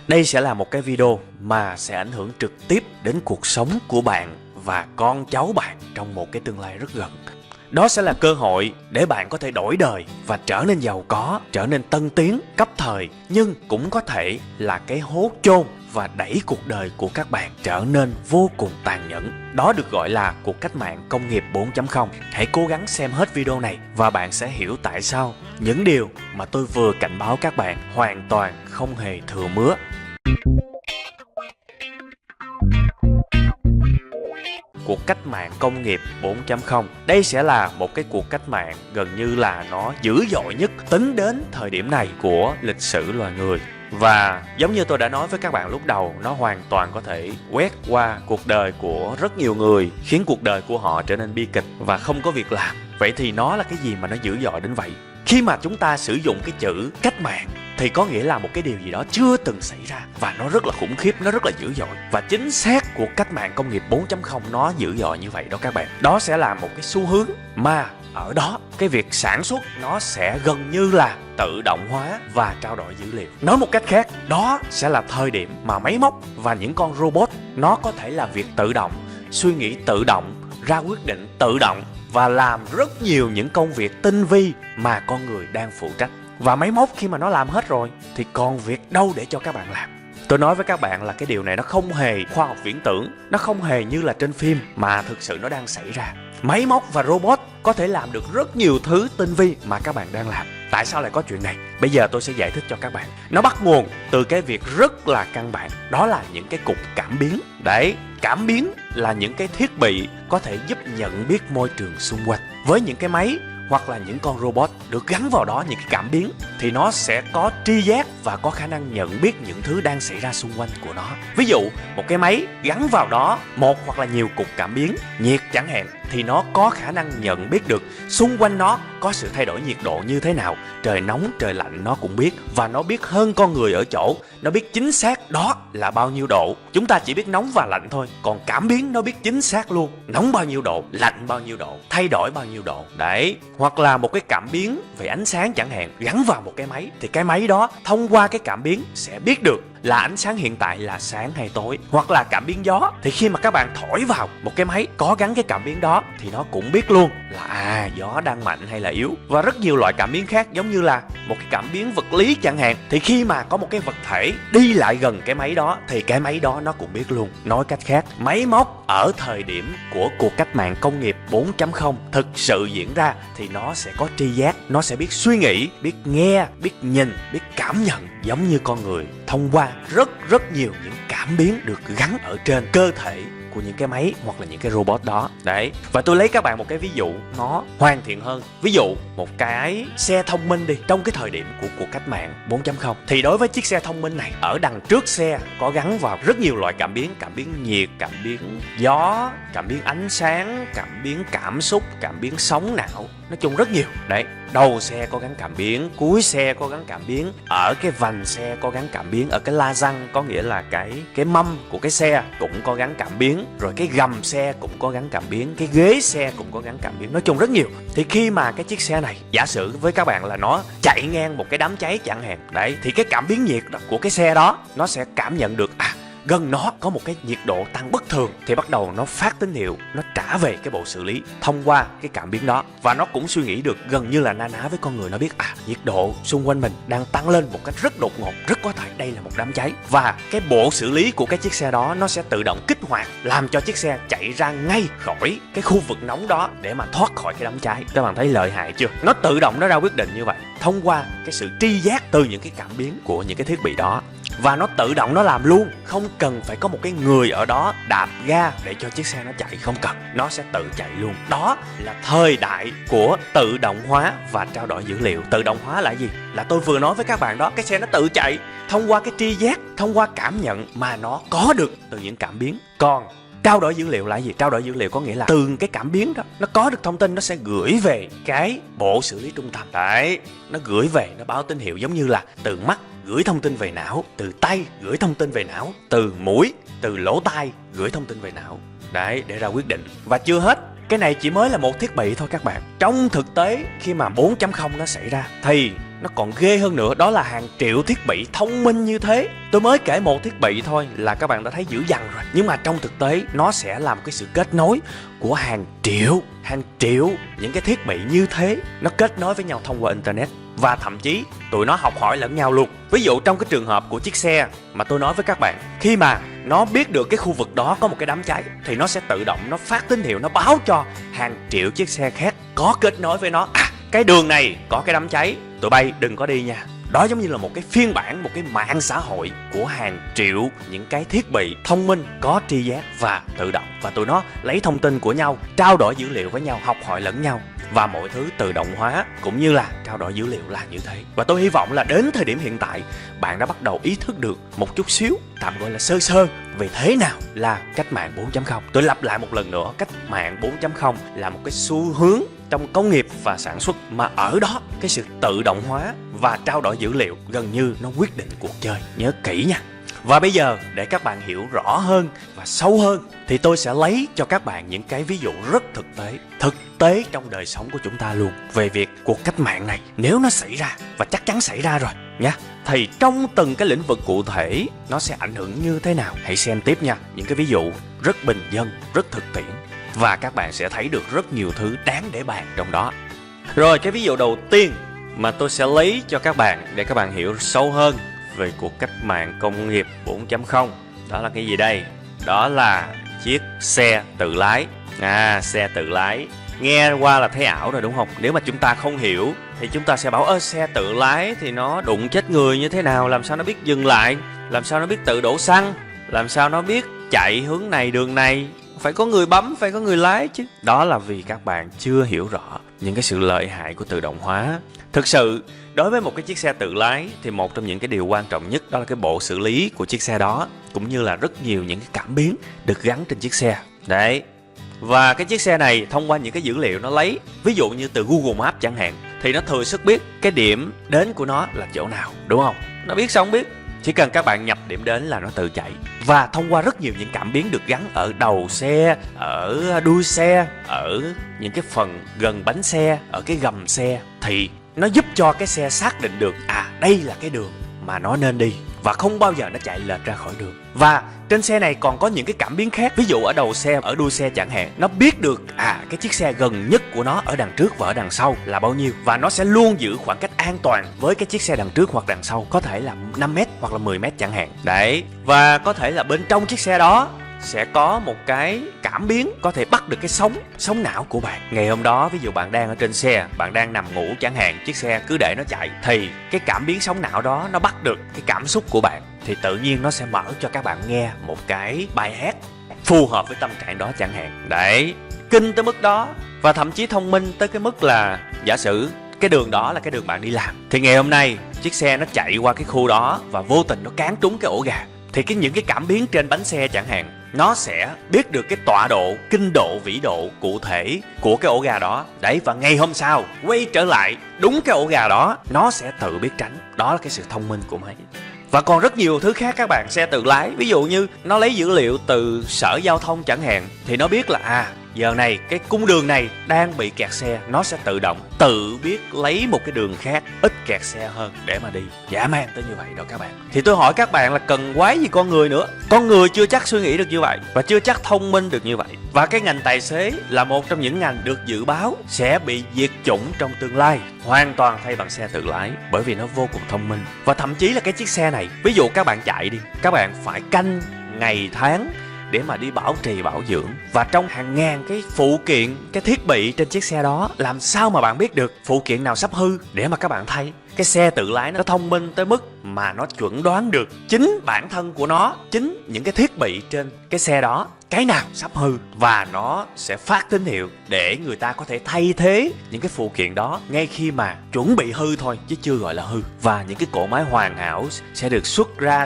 Đây sẽ là một cái video mà sẽ ảnh hưởng trực tiếp đến cuộc sống của bạn và con cháu bạn trong một cái tương lai rất gần. Đó sẽ là cơ hội để bạn có thể đổi đời và trở nên giàu có, trở nên tân tiến, cấp thời, nhưng cũng có thể là cái hố chôn và đẩy cuộc đời của các bạn trở nên vô cùng tàn nhẫn. Đó được gọi là cuộc cách mạng công nghiệp 4.0. Hãy cố gắng xem hết video này và bạn sẽ hiểu tại sao những điều mà tôi vừa cảnh báo các bạn hoàn toàn không hề thừa mứa. Cuộc cách mạng công nghiệp 4.0. Đây sẽ là một cái cuộc cách mạng gần như là nó dữ dội nhất tính đến thời điểm này của lịch sử loài người. Và giống như tôi đã nói với các bạn lúc đầu, nó hoàn toàn có thể quét qua cuộc đời của rất nhiều người, khiến cuộc đời của họ trở nên bi kịch và không có việc làm. Vậy thì nó là cái gì mà nó dữ dội đến vậy? Khi mà chúng ta sử dụng cái chữ cách mạng thì có nghĩa là một cái điều gì đó chưa từng xảy ra và nó rất là khủng khiếp, nó rất là dữ dội. Và chính xác cuộc cách mạng công nghiệp 4.0 nó dữ dội như vậy đó các bạn. Đó sẽ là một cái xu hướng mà ở đó cái việc sản xuất nó sẽ gần như là tự động hóa và trao đổi dữ liệu. Nói một cách khác, đó sẽ là thời điểm mà máy móc và những con robot nó có thể làm việc tự động, suy nghĩ tự động, ra quyết định tự động và làm rất nhiều những công việc tinh vi mà con người đang phụ trách. Và máy móc khi mà nó làm hết rồi thì còn việc đâu để cho các bạn làm. Tôi nói với các bạn là cái điều này nó không hề khoa học viễn tưởng, nó không hề như là trên phim mà thực sự nó đang xảy ra. Máy móc và robot có thể làm được rất nhiều thứ tinh vi mà các bạn đang làm. Tại sao lại có chuyện này? Bây giờ tôi sẽ giải thích cho các bạn. Nó bắt nguồn từ cái việc rất là căn bản, đó là những cái cục cảm biến. Đấy, cảm biến là những cái thiết bị có thể giúp nhận biết môi trường xung quanh. Với những cái máy hoặc là những con robot được gắn vào đó những cái cảm biến thì nó sẽ có tri giác và có khả năng nhận biết những thứ đang xảy ra xung quanh của nó. Ví dụ một cái máy gắn vào đó một hoặc là nhiều cục cảm biến nhiệt chẳng hạn thì nó có khả năng nhận biết được xung quanh nó có sự thay đổi nhiệt độ như thế nào, trời nóng trời lạnh nó cũng biết, và nó biết hơn con người ở chỗ nó biết chính xác đó là bao nhiêu độ. Chúng ta chỉ biết nóng và lạnh thôi, còn cảm biến nó biết chính xác luôn nóng bao nhiêu độ, lạnh bao nhiêu độ, thay đổi bao nhiêu độ. Đấy, hoặc là một cái cảm biến về ánh sáng chẳng hạn gắn vào một cái máy thì cái máy đó thông qua cái cảm biến sẽ biết được là ánh sáng hiện tại là sáng hay tối. Hoặc là cảm biến gió thì khi mà các bạn thổi vào một cái máy có gắn cái cảm biến đó thì nó cũng biết luôn là gió đang mạnh hay là yếu. Và rất nhiều loại cảm biến khác, giống như là một cái cảm biến vật lý chẳng hạn, thì khi mà có một cái vật thể đi lại gần cái máy đó thì cái máy đó nó cũng biết luôn. Nói cách khác, máy móc ở thời điểm của cuộc cách mạng công nghiệp 4.0 thực sự diễn ra thì nó sẽ có tri giác, nó sẽ biết suy nghĩ, biết nghe, biết nhìn, biết cảm nhận giống như con người thông qua rất nhiều những cảm biến được gắn ở trên cơ thể của những cái máy hoặc là những cái robot đó. Đấy, và tôi lấy các bạn một cái ví dụ nó hoàn thiện hơn. Ví dụ một cái xe thông minh đi, trong cái thời điểm của cuộc cách mạng 4.0 thì đối với chiếc xe thông minh này, ở đằng trước xe có gắn vào rất nhiều loại cảm biến nhiệt, cảm biến gió, cảm biến ánh sáng, cảm biến cảm xúc, cảm biến sóng não, nói chung rất nhiều. Đấy, đầu xe có gắn cảm biến, cuối xe có gắn cảm biến, ở cái vành xe có gắn cảm biến, ở cái la răng có nghĩa là cái mâm của cái xe cũng có gắn cảm biến, rồi cái gầm xe cũng có gắn cảm biến, cái ghế xe cũng có gắn cảm biến, nói chung rất nhiều. Thì khi mà cái chiếc xe này, giả sử với các bạn là nó chạy ngang một cái đám cháy chẳng hạn, đấy, thì cái cảm biến nhiệt đó, của cái xe đó nó sẽ cảm nhận được gần nó có một cái nhiệt độ tăng bất thường thì bắt đầu nó phát tín hiệu, nó trả về cái bộ xử lý thông qua cái cảm biến đó. Và nó cũng suy nghĩ được gần như là na ná với con người, nó biết nhiệt độ xung quanh mình đang tăng lên một cách rất đột ngột, rất có thể đây là một đám cháy. Và cái bộ xử lý của cái chiếc xe đó nó sẽ tự động kích hoạt, làm cho chiếc xe chạy ra ngay khỏi cái khu vực nóng đó để mà thoát khỏi cái đám cháy. Các bạn thấy lợi hại chưa? Nó tự động nó ra quyết định như vậy thông qua cái sự tri giác từ những cái cảm biến của những cái thiết bị đó. Và nó tự động nó làm luôn, không cần phải có một cái người ở đó đạp ga để cho chiếc xe nó chạy, không cần, nó sẽ tự chạy luôn. Đó là thời đại của tự động hóa và trao đổi dữ liệu. Tự động hóa là gì? Là tôi vừa nói với các bạn đó, cái xe nó tự chạy thông qua cái tri giác, thông qua cảm nhận mà nó có được từ những cảm biến. Còn trao đổi dữ liệu là gì? Trao đổi dữ liệu có nghĩa là từ cái cảm biến đó nó có được thông tin, nó sẽ gửi về cái bộ xử lý trung tâm. Đấy, nó gửi về, nó báo tín hiệu, giống như là từ mắt gửi thông tin về não, từ tay gửi thông tin về não, từ mũi, từ lỗ tai gửi thông tin về não. Đấy, để ra quyết định. Và chưa hết, cái này chỉ mới là một thiết bị thôi các bạn. Trong thực tế khi mà 4.0 nó xảy ra thì nó còn ghê hơn nữa, đó là hàng triệu thiết bị thông minh như thế. Tôi mới kể một thiết bị thôi là các bạn đã thấy dữ dằn rồi, nhưng mà trong thực tế nó sẽ làm cái sự kết nối của hàng triệu những cái thiết bị như thế, nó kết nối với nhau thông qua internet. Và thậm chí tụi nó học hỏi lẫn nhau luôn. Ví dụ trong cái trường hợp của chiếc xe mà tôi nói với các bạn, khi mà nó biết được cái khu vực đó có một cái đám cháy thì nó sẽ tự động nó phát tín hiệu, nó báo cho hàng triệu chiếc xe khác có kết nối với nó, cái đường này có cái đám cháy, tụi bay đừng có đi nha. Đó giống như là một cái phiên bản, một cái mạng xã hội của hàng triệu những cái thiết bị thông minh có tri giác và tự động. Và tụi nó lấy thông tin của nhau, trao đổi dữ liệu với nhau, học hỏi lẫn nhau. Và mọi thứ tự động hóa cũng như là trao đổi dữ liệu là như thế. Và tôi hy vọng là đến thời điểm hiện tại, bạn đã bắt đầu ý thức được một chút xíu, tạm gọi là sơ sơ, về thế nào là cách mạng 4.0. Tôi lặp lại một lần nữa, cách mạng 4.0 là một cái xu hướng trong công nghiệp và sản xuất, mà ở đó cái sự tự động hóa và trao đổi dữ liệu gần như nó quyết định cuộc chơi. Nhớ kỹ nha. Và bây giờ để các bạn hiểu rõ hơn và sâu hơn thì tôi sẽ lấy cho các bạn những cái ví dụ rất thực tế trong đời sống của chúng ta luôn, về việc cuộc cách mạng này nếu nó xảy ra, và chắc chắn xảy ra rồi nha, thì trong từng cái lĩnh vực cụ thể nó sẽ ảnh hưởng như thế nào. Hãy xem tiếp nha, những cái ví dụ rất bình dân, rất thực tiễn, và các bạn sẽ thấy được rất nhiều thứ đáng để bàn trong đó. Rồi, cái ví dụ đầu tiên mà tôi sẽ lấy cho các bạn để các bạn hiểu sâu hơn về cuộc cách mạng công nghiệp 4.0, đó là cái gì đây? Đó là chiếc xe tự lái. Xe tự lái nghe qua là thấy ảo rồi đúng không? Nếu mà chúng ta không hiểu thì chúng ta sẽ bảo xe tự lái thì nó đụng chết người như thế nào, làm sao nó biết dừng lại, làm sao nó biết tự đổ xăng, làm sao nó biết chạy hướng này đường này, phải có người bấm, phải có người lái chứ. Đó là vì các bạn chưa hiểu rõ những cái sự lợi hại của tự động hóa. Thực sự đối với một cái chiếc xe tự lái thì một trong những cái điều quan trọng nhất đó là cái bộ xử lý của chiếc xe đó, cũng như là rất nhiều những cái cảm biến được gắn trên chiếc xe. Đấy. Và cái chiếc xe này thông qua những cái dữ liệu nó lấy, ví dụ như từ Google Maps chẳng hạn, thì nó thừa sức biết cái điểm đến của nó là chỗ nào, đúng không? Nó biết sao không biết. Chỉ cần các bạn nhập điểm đến là nó tự chạy. Và thông qua rất nhiều những cảm biến được gắn ở đầu xe, ở đuôi xe, ở những cái phần gần bánh xe, ở cái gầm xe, thì nó giúp cho cái xe xác định được đây là cái đường mà nó nên đi, và không bao giờ nó chạy lệch ra khỏi đường. Và trên xe này còn có những cái cảm biến khác, ví dụ ở đầu xe, ở đuôi xe chẳng hạn, nó biết được cái chiếc xe gần nhất của nó ở đằng trước và ở đằng sau là bao nhiêu, và nó sẽ luôn giữ khoảng cách an toàn với cái chiếc xe đằng trước hoặc đằng sau, có thể là 5m hoặc là 10m chẳng hạn. Đấy. Và có thể là bên trong chiếc xe đó sẽ có một cái cảm biến có thể bắt được cái sóng não của bạn. Ngày hôm đó ví dụ bạn đang ở trên xe, bạn đang nằm ngủ chẳng hạn, chiếc xe cứ để nó chạy, thì cái cảm biến sóng não đó nó bắt được cái cảm xúc của bạn, thì tự nhiên nó sẽ mở cho các bạn nghe một cái bài hát phù hợp với tâm trạng đó chẳng hạn. Đấy, kinh tới mức đó. Và thậm chí thông minh tới cái mức là giả sử cái đường đó là cái đường bạn đi làm, thì ngày hôm nay chiếc xe nó chạy qua cái khu đó và vô tình nó cán trúng cái ổ gà, thì những cái cảm biến trên bánh xe chẳng hạn, nó sẽ biết được cái tọa độ, kinh độ, vĩ độ cụ thể của cái ổ gà đó. Đấy, và ngày hôm sau quay trở lại đúng cái ổ gà đó, nó sẽ tự biết tránh. Đó là cái sự thông minh của máy. Và còn rất nhiều thứ khác các bạn. Xe tự lái, ví dụ như nó lấy dữ liệu từ sở giao thông chẳng hạn, thì nó biết là giờ này cái cung đường này đang bị kẹt xe, nó sẽ tự động tự biết lấy một cái đường khác ít kẹt xe hơn để mà đi. Dã man tới như vậy đó các bạn. Thì tôi hỏi các bạn là cần quái gì con người nữa. Con người chưa chắc suy nghĩ được như vậy, và chưa chắc thông minh được như vậy. Và cái ngành tài xế là một trong những ngành được dự báo sẽ bị diệt chủng trong tương lai, hoàn toàn thay bằng xe tự lái, bởi vì nó vô cùng thông minh. Và thậm chí là cái chiếc xe này, ví dụ các bạn chạy đi, các bạn phải canh ngày tháng để mà đi bảo trì bảo dưỡng, và trong hàng ngàn cái phụ kiện, cái thiết bị trên chiếc xe đó, làm sao mà bạn biết được phụ kiện nào sắp hư để mà các bạn thay? Cái xe tự lái nó thông minh tới mức mà nó chuẩn đoán được chính bản thân của nó, chính những cái thiết bị trên cái xe đó cái nào sắp hư, và nó sẽ phát tín hiệu để người ta có thể thay thế những cái phụ kiện đó ngay khi mà chuẩn bị hư thôi, chứ chưa gọi là hư. Và những cái cỗ máy hoàn hảo sẽ được xuất ra,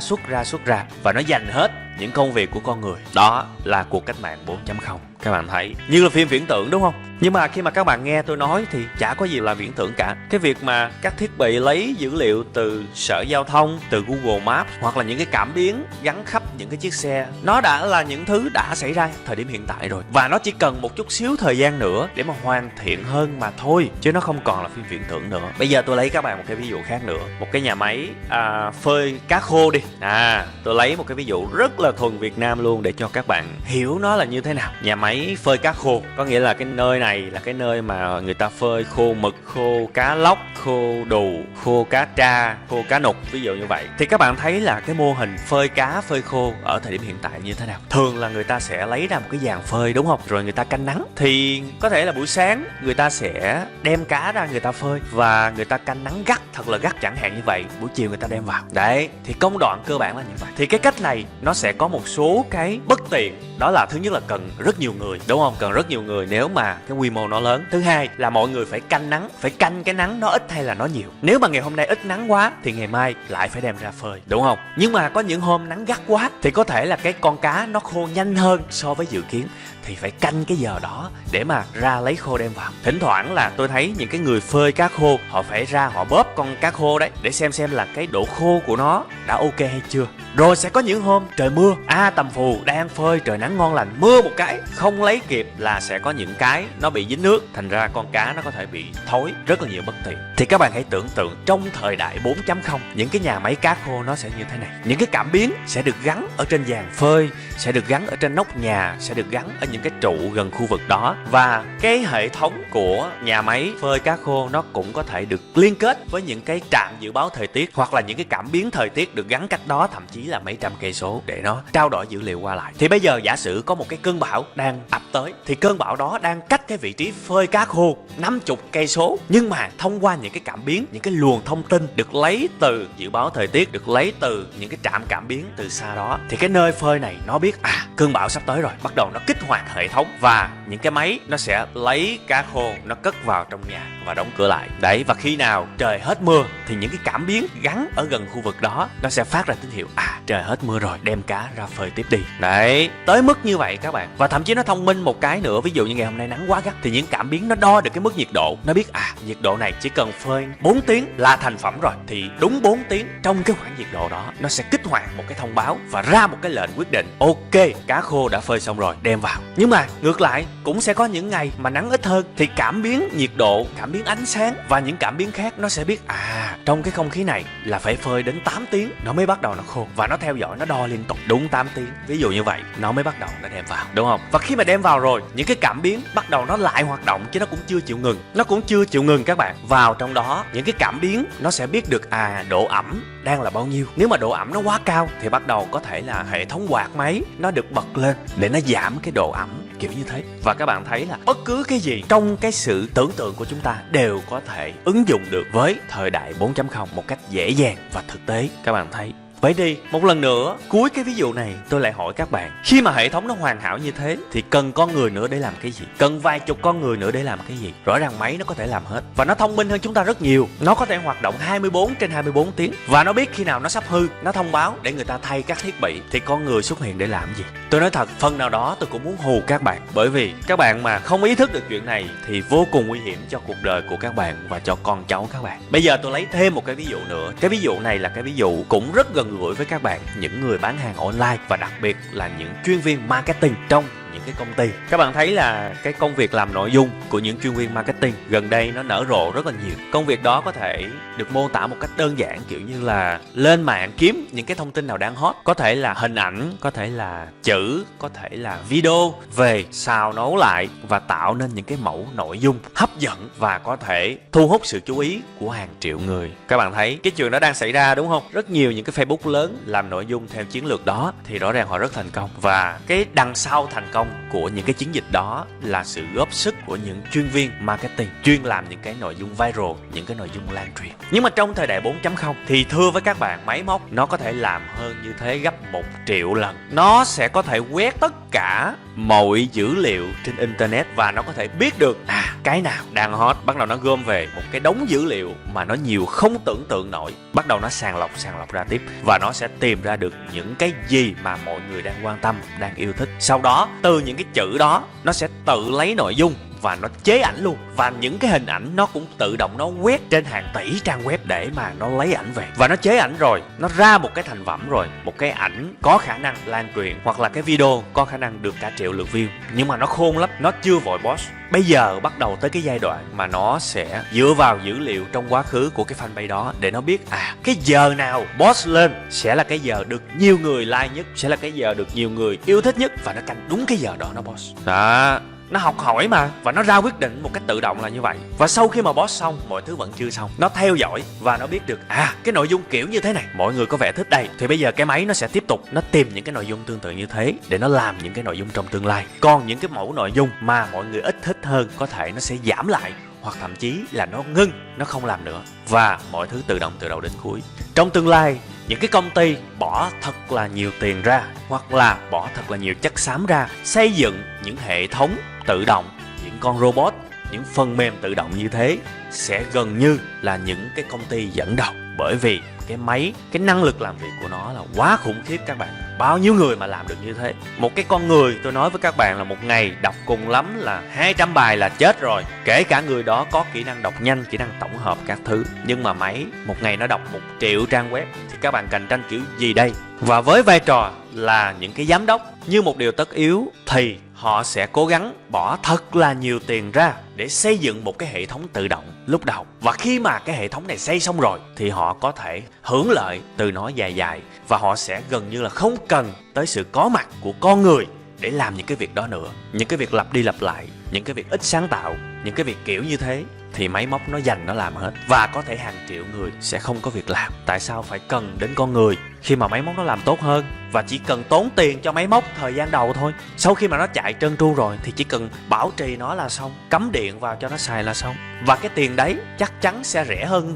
và nó giành hết những công việc của con người. Đó là cuộc cách mạng 4.0 Các bạn thấy như là phim viễn tưởng đúng không? Nhưng mà khi mà các bạn nghe tôi nói thì chả có gì là viễn tưởng cả. Cái việc mà các thiết bị lấy dữ liệu từ Sở Giao thông, từ Google Maps hoặc là những cái cảm biến gắn khắp những cái chiếc xe, nó đã là những thứ đã xảy ra thời điểm hiện tại rồi. Và nó chỉ cần một chút xíu thời gian nữa để mà hoàn thiện hơn mà thôi, chứ nó không còn là phim viễn tưởng nữa. Bây giờ tôi lấy các bạn một cái ví dụ khác nữa. Một cái nhà máy phơi cá khô đi. Tôi lấy một cái ví dụ rất là thuần Việt Nam luôn để cho các bạn hiểu nó là như thế nào. Nhà máy phơi cá khô có nghĩa là cái nơi này là cái nơi mà người ta phơi khô mực, khô cá lóc, khô đù, khô cá tra, khô cá nục, ví dụ như vậy. Thì các bạn thấy là cái mô hình phơi cá, phơi khô ở thời điểm hiện tại như thế nào? Thường là người ta sẽ lấy ra một cái giàn phơi đúng không? Rồi người ta canh nắng. Thì có thể là buổi sáng người ta sẽ đem cá ra người ta phơi và người ta canh nắng gắt, thật là gắt chẳng hạn như vậy. Buổi chiều người ta đem vào. Đấy, thì công đoạn cơ bản là như vậy. Thì cái cách này nó sẽ có một số cái bất tiện. Đó là thứ nhất là cần rất nhiều người, đúng không? Cần rất nhiều người nếu mà cái quy mô nó lớn. Thứ hai là mọi người phải canh nắng, phải canh cái nắng nó ít hay là nó nhiều. Nếu mà ngày hôm nay ít nắng quá thì ngày mai lại phải đem ra phơi, đúng không? Nhưng mà có những hôm nắng gắt quá thì có thể là cái con cá nó khô nhanh hơn so với dự kiến, thì phải canh cái giờ đó để mà ra lấy khô đem vào. Thỉnh thoảng là tôi thấy những cái người phơi cá khô họ phải ra họ bóp con cá khô đấy để xem là cái độ khô của nó đã ok hay chưa. Rồi sẽ có những hôm trời mưa, tầm phù đang phơi trời nắng ngon lành, mưa một cái không lấy kịp là sẽ có những cái nó bị dính nước, thành ra con cá nó có thể bị thối, rất là nhiều bất tiện. Thì các bạn hãy tưởng tượng trong thời đại 4.0 những cái nhà máy cá khô nó sẽ như thế này. Những cái cảm biến sẽ được gắn ở trên giàn phơi, sẽ được gắn ở trên nóc nhà, sẽ được gắn ở những cái trụ gần khu vực đó. Và cái hệ thống của nhà máy phơi cá khô nó cũng có thể được liên kết với những cái trạm dự báo thời tiết hoặc là những cái cảm biến thời tiết được gắn cách đó thậm chí là mấy trăm cây số để nó trao đổi dữ liệu qua lại. Thì bây giờ giả sử có một cái cơn bão đang ập tới, thì cơn bão đó đang cách cái vị trí phơi cá khô 50 cây số, nhưng mà thông qua những cái cảm biến, những cái luồng thông tin được lấy từ dự báo thời tiết, được lấy từ những cái trạm cảm biến từ xa đó, thì cái nơi phơi này nó biết cơn bão sắp tới rồi, bắt đầu nó kích hoạt hệ thống và những cái máy nó sẽ lấy cá khô nó cất vào trong nhà và đóng cửa lại. Đấy, và khi nào trời hết mưa thì những cái cảm biến gắn ở gần khu vực đó nó sẽ phát ra tín hiệu trời hết mưa rồi, đem cá ra phơi tiếp đi. Đấy, tới mức như vậy các bạn. Và thậm chí nó thông minh một cái nữa, ví dụ như ngày hôm nay nắng quá gắt thì những cảm biến nó đo được cái mức nhiệt độ, nó biết nhiệt độ này chỉ cần phơi 4 tiếng là thành phẩm rồi, thì đúng 4 tiếng trong cái khoảng nhiệt độ đó nó sẽ kích hoạt một cái thông báo và ra một cái lệnh quyết định, ok, cá khô đã phơi xong rồi, đem vào. Nhưng mà ngược lại cũng sẽ có những ngày mà nắng ít hơn thì cảm biến nhiệt độ, cảm biến ánh sáng và những cảm biến khác nó sẽ biết trong cái không khí này là phải phơi đến 8 tiếng nó mới bắt đầu nó khô, và nó theo dõi, nó đo liên tục đúng 8 tiếng ví dụ như vậy nó mới bắt đầu nó đem vào, đúng không? Và khi mà đem vào rồi những cái cảm biến bắt đầu nó lại hoạt động, chứ nó cũng chưa chịu ngừng các bạn. Vào trong đó những cái cảm biến nó sẽ biết được độ ẩm đang là bao nhiêu. Nếu mà độ ẩm nó quá cao thì bắt đầu có thể là hệ thống quạt máy nó được bật lên để nó giảm cái độ ẩm, kiểu như thế. Và các bạn thấy là bất cứ cái gì trong cái sự tưởng tượng của chúng ta đều có thể ứng dụng được với thời đại 4.0 một cách dễ dàng và thực tế, các bạn thấy. Vậy thì một lần nữa cuối cái ví dụ này tôi lại hỏi các bạn, khi mà hệ thống nó hoàn hảo như thế thì cần con người nữa để làm cái gì? Cần vài chục con người nữa để làm cái gì? Rõ ràng máy nó có thể làm hết và nó thông minh hơn chúng ta rất nhiều. Nó có thể hoạt động 24/24 tiếng và nó biết khi nào nó sắp hư, nó thông báo để người ta thay các thiết bị. Thì con người xuất hiện để làm gì? Tôi nói thật, phần nào đó tôi cũng muốn hù các bạn, bởi vì các bạn mà không ý thức được chuyện này thì vô cùng nguy hiểm cho cuộc đời của các bạn và cho con cháu các bạn. Bây giờ tôi lấy thêm một cái ví dụ nữa. Cái ví dụ này là cái ví dụ cũng rất gần gũi với các bạn, những người bán hàng online và đặc biệt là những chuyên viên marketing trong những cái công ty. Các bạn thấy là cái công việc làm nội dung của những chuyên viên marketing gần đây nó nở rộ rất là nhiều. Công việc đó có thể được mô tả một cách đơn giản, kiểu như là lên mạng kiếm những cái thông tin nào đang hot, có thể là hình ảnh, có thể là chữ, có thể là video, về xào nấu lại và tạo nên những cái mẫu nội dung hấp dẫn và có thể thu hút sự chú ý của hàng triệu người. Các bạn thấy cái chuyện đó đang xảy ra đúng không? Rất nhiều những cái Facebook lớn làm nội dung theo chiến lược đó thì rõ ràng họ rất thành công, và cái đằng sau thành công của những cái chiến dịch đó là sự góp sức của những chuyên viên marketing chuyên làm những cái nội dung viral, những cái nội dung lan truyền. Nhưng mà trong thời đại 4.0 thì thưa với các bạn, máy móc nó có thể làm hơn như thế gấp 1 triệu lần. Nó sẽ có thể quét tất cả mọi dữ liệu trên internet và nó có thể biết được cái nào đang hot, bắt đầu nó gom về một cái đống dữ liệu mà nó nhiều không tưởng tượng nổi, bắt đầu nó sàng lọc ra tiếp, và nó sẽ tìm ra được những cái gì mà mọi người đang quan tâm, đang yêu thích. Sau đó từ những cái chữ đó nó sẽ tự lấy nội dung và nó chế ảnh luôn, và những cái hình ảnh nó cũng tự động nó quét trên hàng tỷ trang web để mà nó lấy ảnh về, và nó chế ảnh rồi nó ra một cái thành phẩm rồi, một cái ảnh có khả năng lan truyền, hoặc là cái video có khả năng được cả triệu lượt view. Nhưng mà nó khôn lắm, nó chưa vội boss. Bây giờ bắt đầu tới cái giai đoạn mà nó sẽ dựa vào dữ liệu trong quá khứ của cái fanpage đó để nó biết cái giờ nào boss lên sẽ là cái giờ được nhiều người like nhất, sẽ là cái giờ được nhiều người yêu thích nhất, và nó canh đúng cái giờ đó nó boss đó. Nó học hỏi mà, và nó ra quyết định một cách tự động là như vậy. Và sau khi mà boss xong, mọi thứ vẫn chưa xong. Nó theo dõi và nó biết được cái nội dung kiểu như thế này mọi người có vẻ thích đây, thì bây giờ cái máy nó sẽ tiếp tục nó tìm những cái nội dung tương tự như thế để nó làm những cái nội dung trong tương lai. Còn những cái mẫu nội dung mà mọi người ít thích hơn, có thể nó sẽ giảm lại, hoặc thậm chí là nó ngưng, nó không làm nữa, và mọi thứ tự động từ đầu đến cuối. Trong tương lai, những cái công ty bỏ thật là nhiều tiền ra, hoặc là bỏ thật là nhiều chất xám ra, xây dựng những hệ thống tự động, những con robot, những phần mềm tự động như thế sẽ gần như là những cái công ty dẫn đầu. Bởi vì cái máy, cái năng lực làm việc của nó là quá khủng khiếp các bạn. Bao nhiêu người mà làm được như thế. Một cái con người, tôi nói với các bạn là một ngày đọc cùng lắm là 200 bài là chết rồi. Kể cả người đó có kỹ năng đọc nhanh, kỹ năng tổng hợp các thứ. Nhưng mà máy một ngày nó đọc 1 triệu trang web, thì các bạn cạnh tranh kiểu gì đây? Và với vai trò là những cái giám đốc, như một điều tất yếu thì họ sẽ cố gắng bỏ thật là nhiều tiền ra để xây dựng một cái hệ thống tự động lúc đầu. Và khi mà cái hệ thống này xây xong rồi thì họ có thể hưởng lợi từ nó dài dài, và họ sẽ gần như là không cần tới sự có mặt của con người để làm những cái việc đó nữa. Những cái việc lặp đi lặp lại, những cái việc ít sáng tạo, những cái việc kiểu như thế thì máy móc nó dành nó làm hết, và có thể hàng triệu người sẽ không có việc làm. Tại sao phải cần đến con người khi mà máy móc nó làm tốt hơn, và chỉ cần tốn tiền cho máy móc thời gian đầu thôi. Sau khi mà nó chạy trơn tru rồi thì chỉ cần bảo trì nó là xong, cắm điện vào cho nó xài là xong. Và cái tiền đấy chắc chắn sẽ rẻ hơn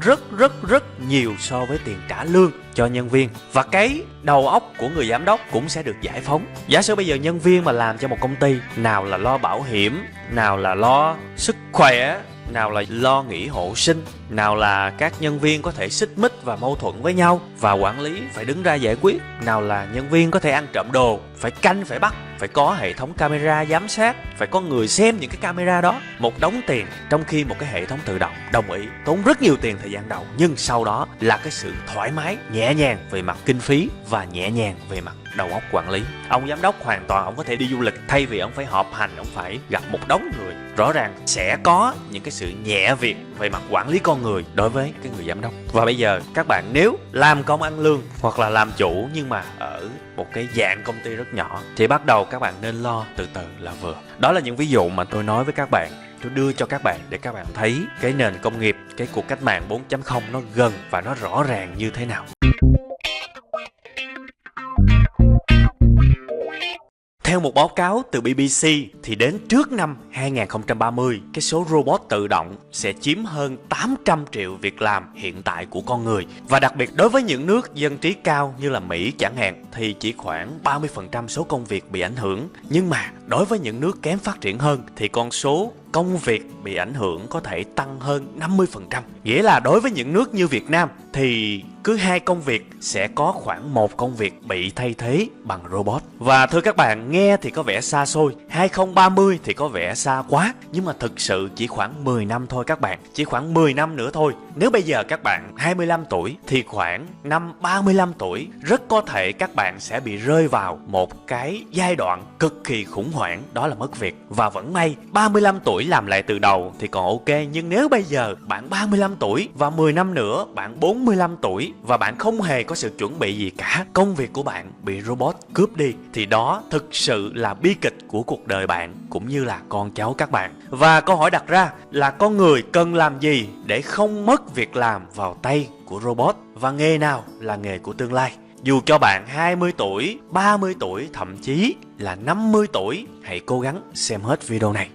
rất nhiều so với tiền trả lương cho nhân viên. Và cái đầu óc của người giám đốc cũng sẽ được giải phóng. Giả sử bây giờ nhân viên mà làm cho một công ty, nào là lo bảo hiểm, nào là lo sức khỏe, nào là lo nghỉ hộ sinh, nào là các nhân viên có thể xích mích và mâu thuẫn với nhau và quản lý phải đứng ra giải quyết, nào là nhân viên có thể ăn trộm đồ, phải canh, phải bắt, phải có hệ thống camera giám sát, phải có người xem những cái camera đó. Một đống tiền, trong khi một cái hệ thống tự động, đồng ý, tốn rất nhiều tiền thời gian đầu, nhưng sau đó là cái sự thoải mái, nhẹ nhàng về mặt kinh phí và nhẹ nhàng về mặt đầu óc quản lý. Ông giám đốc hoàn toàn ông có thể đi du lịch, thay vì ông phải họp hành, ông phải gặp một đống người. Rõ ràng sẽ có những cái sự nhẹ việc về mặt quản lý con người đối với cái người giám đốc. Và bây giờ các bạn nếu làm công ăn lương hoặc là làm chủ nhưng mà ở một cái dạng công ty rất nhỏ, thì bắt đầu các bạn nên lo từ từ là vừa. Đó là những ví dụ mà tôi nói với các bạn, tôi đưa cho các bạn để các bạn thấy cái nền công nghiệp, cái cuộc cách mạng 4.0 nó gần và nó rõ ràng như thế nào. Theo một báo cáo từ BBC thì đến trước năm 2030, cái số robot tự động sẽ chiếm hơn 800 triệu việc làm hiện tại của con người. Và đặc biệt đối với những nước dân trí cao như là Mỹ chẳng hạn thì chỉ khoảng 30% số công việc bị ảnh hưởng. Nhưng mà đối với những nước kém phát triển hơn thì con số công việc bị ảnh hưởng có thể tăng hơn 50%. Nghĩa là đối với những nước như Việt Nam thì cứ 2 công việc sẽ có khoảng 1 công việc bị thay thế bằng robot. Và thưa các bạn, nghe thì có vẻ xa xôi, 2030 thì có vẻ xa quá, nhưng mà thực sự chỉ khoảng 10 năm thôi các bạn, chỉ khoảng 10 năm nữa thôi. Nếu bây giờ các bạn 25 tuổi thì khoảng năm 35 tuổi rất có thể các bạn sẽ bị rơi vào một cái giai đoạn cực kỳ khủng hoảng, đó là mất việc. Và vẫn may 35 tuổi làm lại từ đầu thì còn ok, nhưng nếu bây giờ bạn 35 tuổi và 10 năm nữa bạn 45 tuổi và bạn không hề có sự chuẩn bị gì cả, công việc của bạn bị robot cướp đi, thì đó thực sự là bi kịch của cuộc đời bạn cũng như là con cháu các bạn. Và câu hỏi đặt ra là con người cần làm gì để không mất việc làm vào tay của robot, và nghề nào là nghề của tương lai? Dù cho bạn 20 tuổi, 30 tuổi, thậm chí là 50 tuổi, hãy cố gắng xem hết video này.